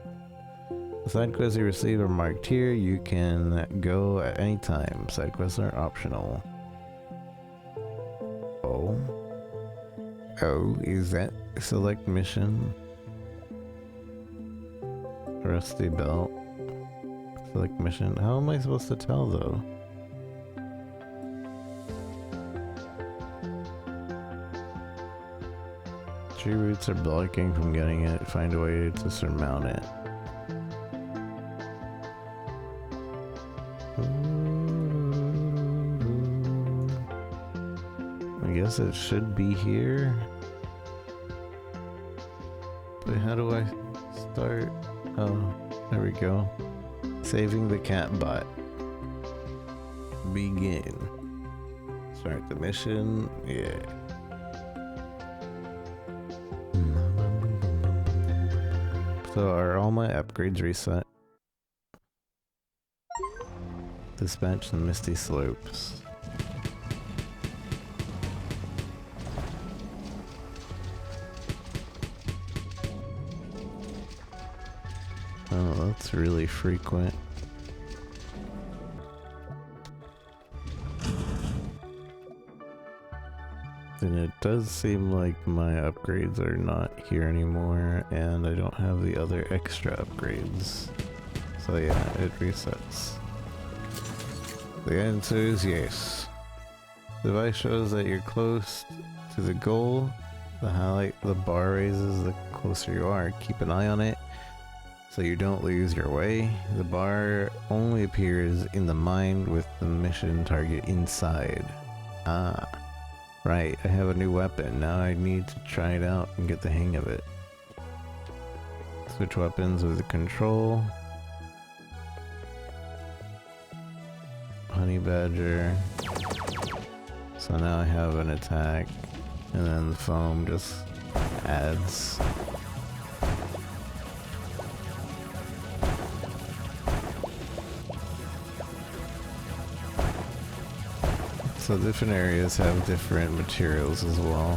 the side quests you receive are marked here. You can go at any time. Side quests are optional. Oh, is that select mission? Rusty belt. Select mission. How am I supposed to tell though? Tree roots are blocking from getting it. Find a way to surmount it. I guess it should be here. But how do I start? Oh, there we go. Saving the cat bot. Begin. Start the mission. Yeah. So are all my upgrades reset? Dispatch the Misty Slopes. Oh, that's really frequent. And it does seem like my upgrades are not here anymore, and I don't have the other extra upgrades. So yeah, it resets. The answer is yes. The device shows that you're close to the goal. The highlight, the bar raises the closer you are. Keep an eye on it so you don't lose your way. The bar only appears in the mine with the mission target inside. Ah. Right, I have a new weapon. Now I need to try it out and get the hang of it. Switch weapons with the control. Honey Badger. So now I have an attack. And then the foam just adds. So different areas have different materials as well.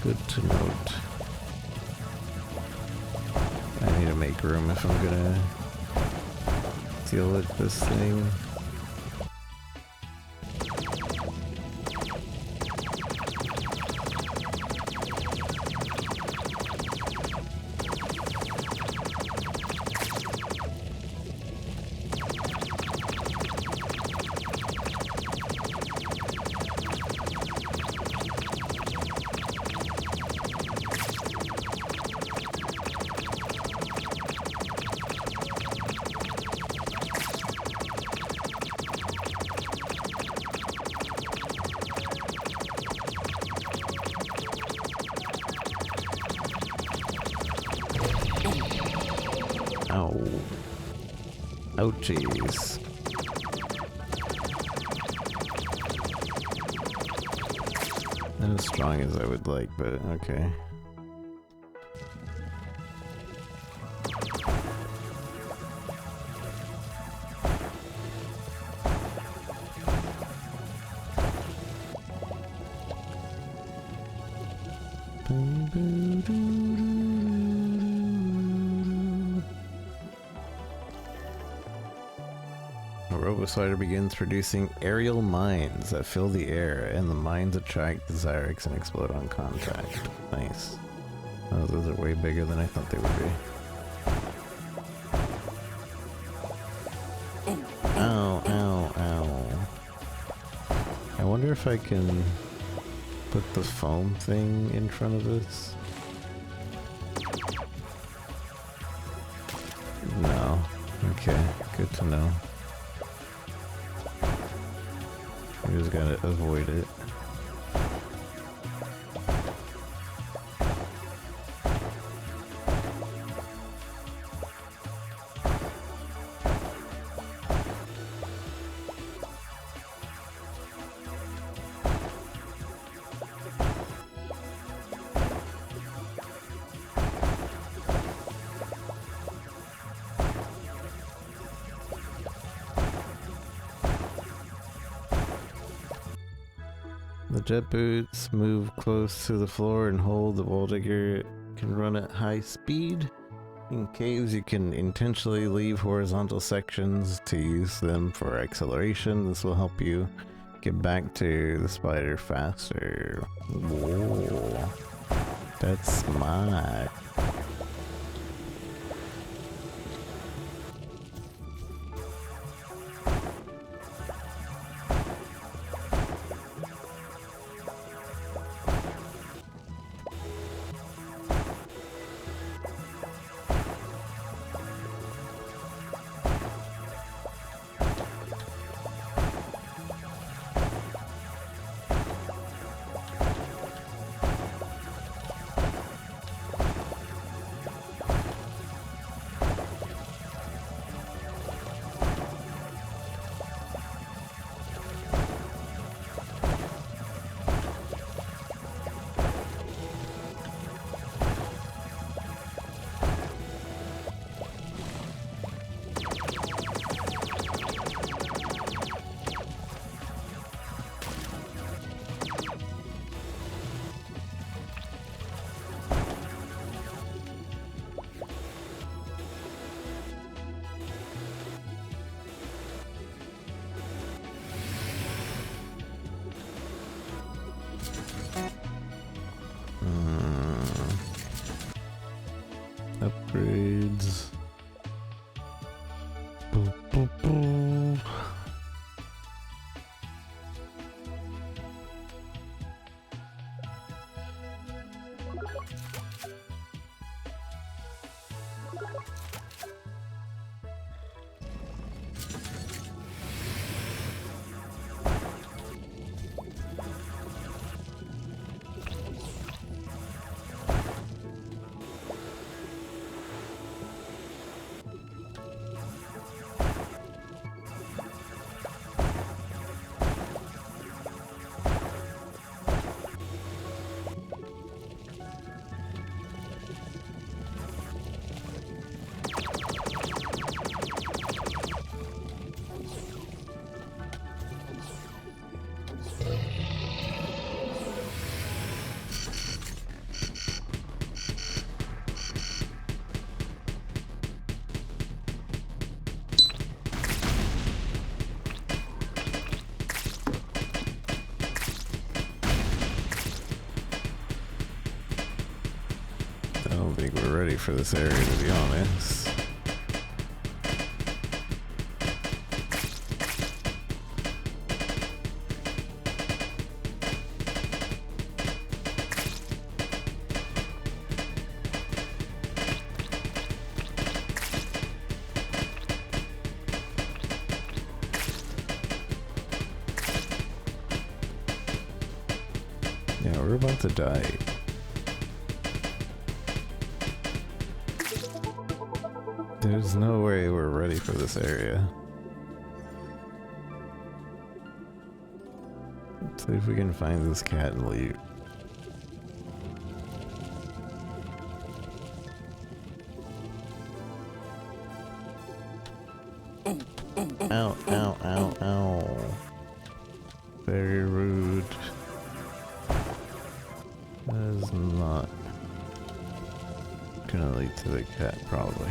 Good to note. I need to make room if I'm gonna deal with this thing. Ow. Ouchies. Not as strong as I would like, but okay. Robospider begins producing aerial mines that fill the air, and the mines attract the Zyrex and explode on contact. Nice. Oh, those are way bigger than I thought they would be. Ow, ow, ow. I wonder if I can put the foam thing in front of this. No. Okay, good to know. We just gotta avoid it. The jet boots move close to the floor and hold. The wall digger can run at high speed. In caves, you can intentionally leave horizontal sections to use them for acceleration. This will help you get back to the spider faster. Whoa, that's smart. think we're ready for this area, to be honest. Yeah, we're about to die. There's no way we're ready for this area. Let's see if we can find this cat and leave. Ow, ow, ow, ow. Very rude. That is not gonna lead to the cat, probably.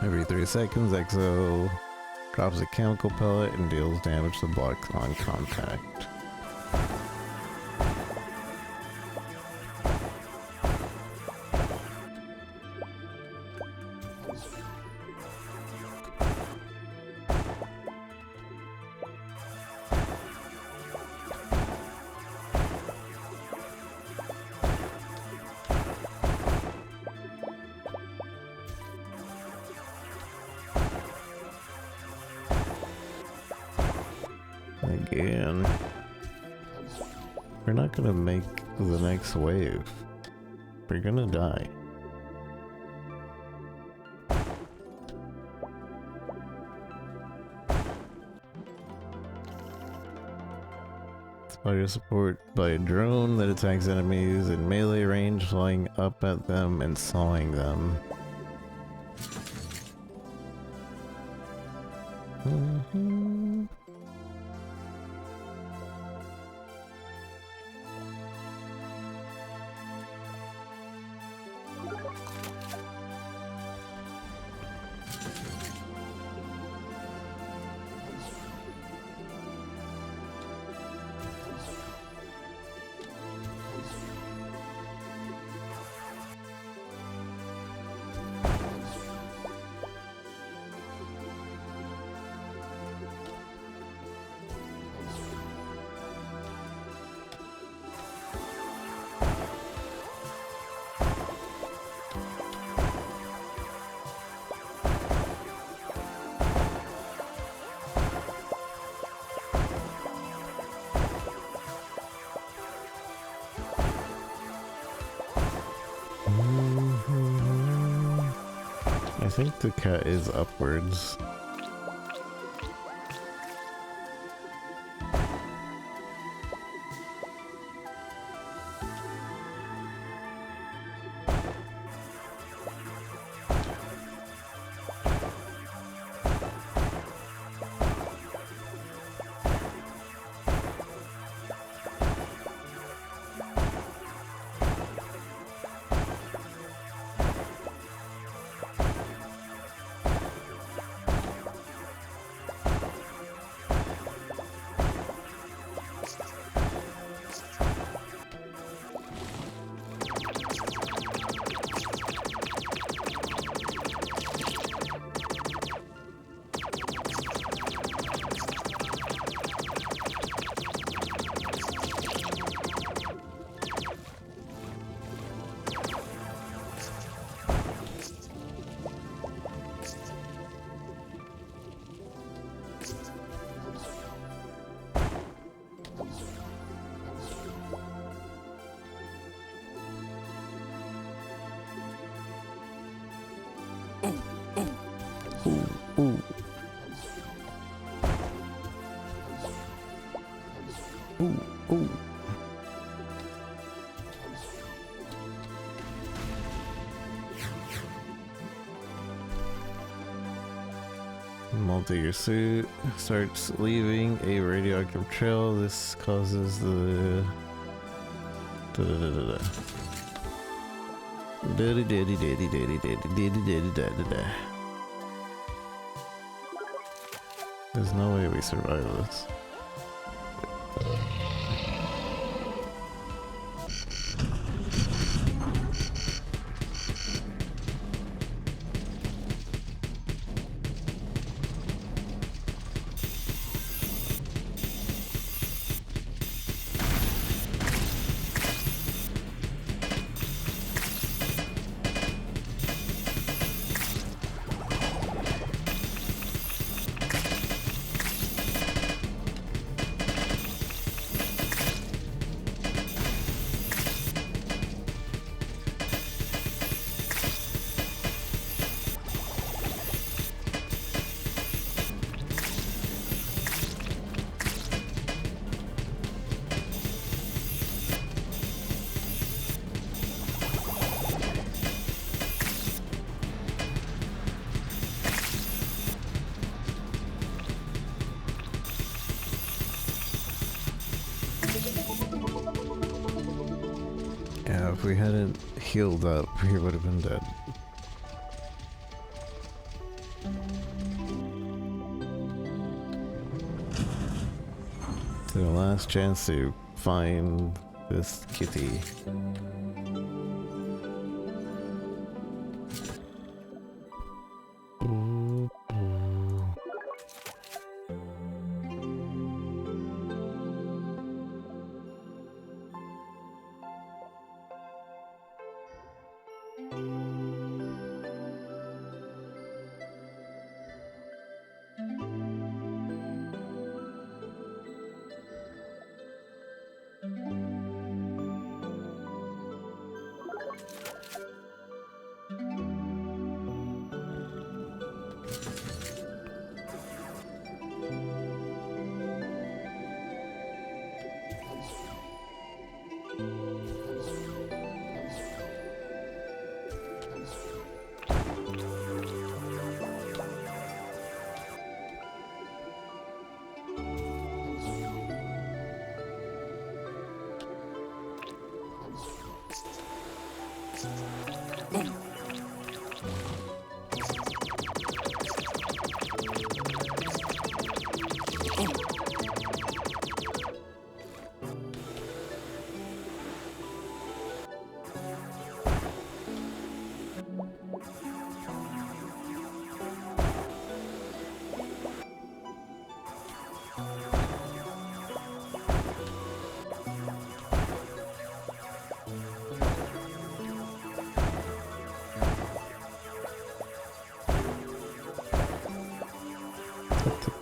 Every 3 seconds, Exo drops a chemical pellet and deals damage to blocks on contact. Again, we're not gonna make the next wave. We're gonna die. Spider support by a drone that attacks enemies in melee range, flying up at them and sawing them. I think the cat is upwards. Multi-year suit starts leaving a radioactive trail. This causes the There's no way we survive this. Yeah, if we hadn't healed up, he would have been dead. The last chance to find this kitty.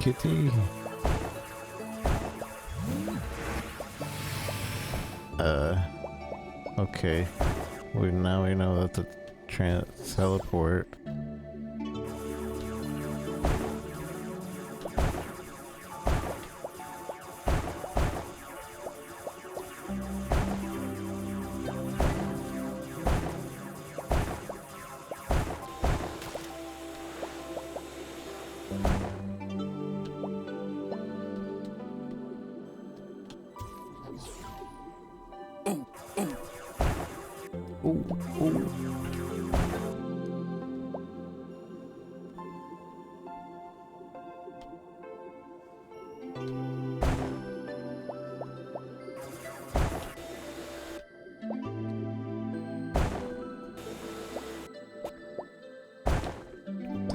Kitty. Okay. Now we know that the teleport.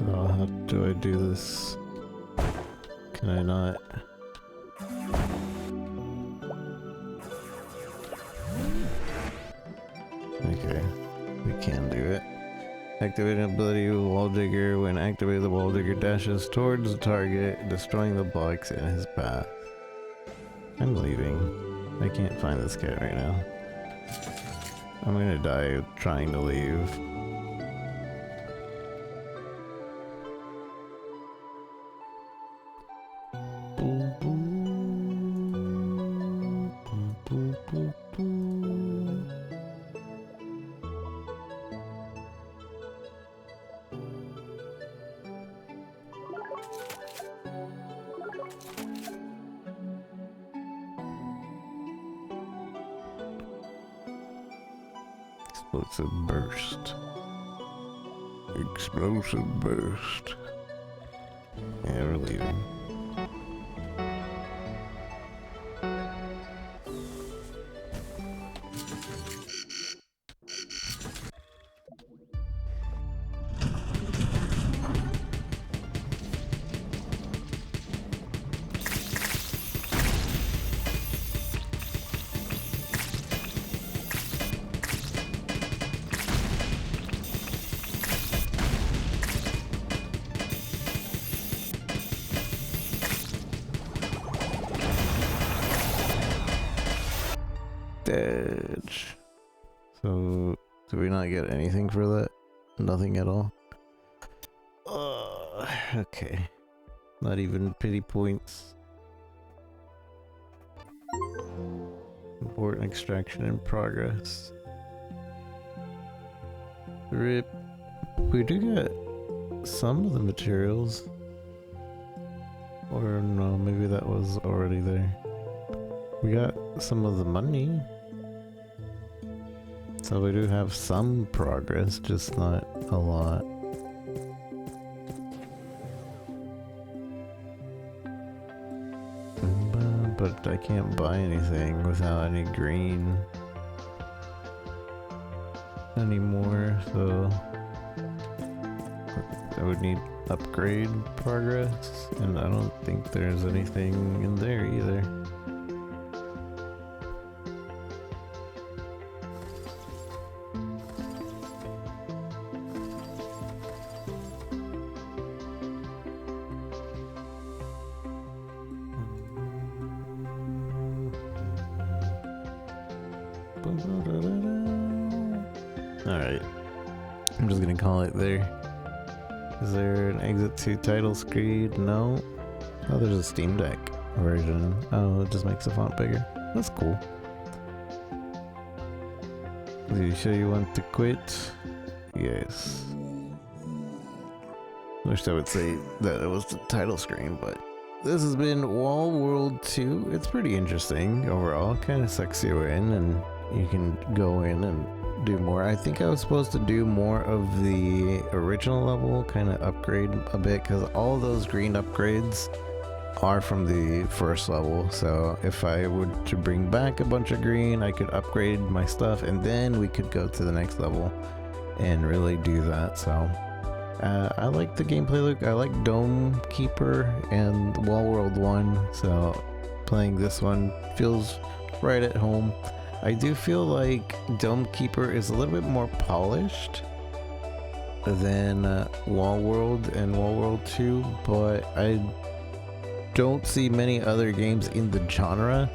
Oh, how do I do this? Can I not? Okay, we can do it. Activating ability of Wall Digger. When activated, the Wall Digger dashes towards the target, destroying the blocks in his path. I'm leaving. I can't find this cat right now. I'm gonna die trying to leave. Explosive burst. Explosive burst. Yeah, we're leaving. Dodge. So, do we not get anything for that? Nothing at all? Okay. Not even pity points. Important extraction in progress. RIP. We do get some of the materials. Or no, maybe that was already there. We got some of the money. So we do have some progress, just not a lot. But I can't buy anything without any green anymore, so I would need upgrade progress, and I don't think there's anything in there either. Alright, I'm just gonna call it there. Is there an exit to title screen? No. Oh, there's a Steam Deck version. Oh, it just makes the font bigger. That's cool. Are you sure you want to quit? Yes. Wish I would say that it was the title screen, but this has been Wall World 2. It's pretty interesting overall. Kind of sucks you in, and you can go in and do more. I think I was supposed to do more of the original level, kind of upgrade a bit, because all those green upgrades are from the first level. So if I were to bring back a bunch of green, I could upgrade my stuff, and then we could go to the next level and really do that. So I like the gameplay look. I like Dome Keeper and Wall World 1, so playing this one feels right at home. I do feel like Dome Keeper is a little bit more polished than Wall World and Wall World 2, but I don't see many other games in the genre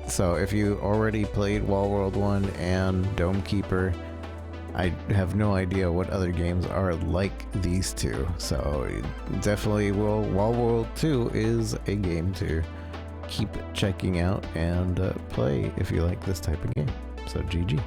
so if you already played Wall World 1 and Dome Keeper, I have no idea what other games are like these two. So definitely Wall World 2 is a game to keep checking out and play if you like this type of game. So GG.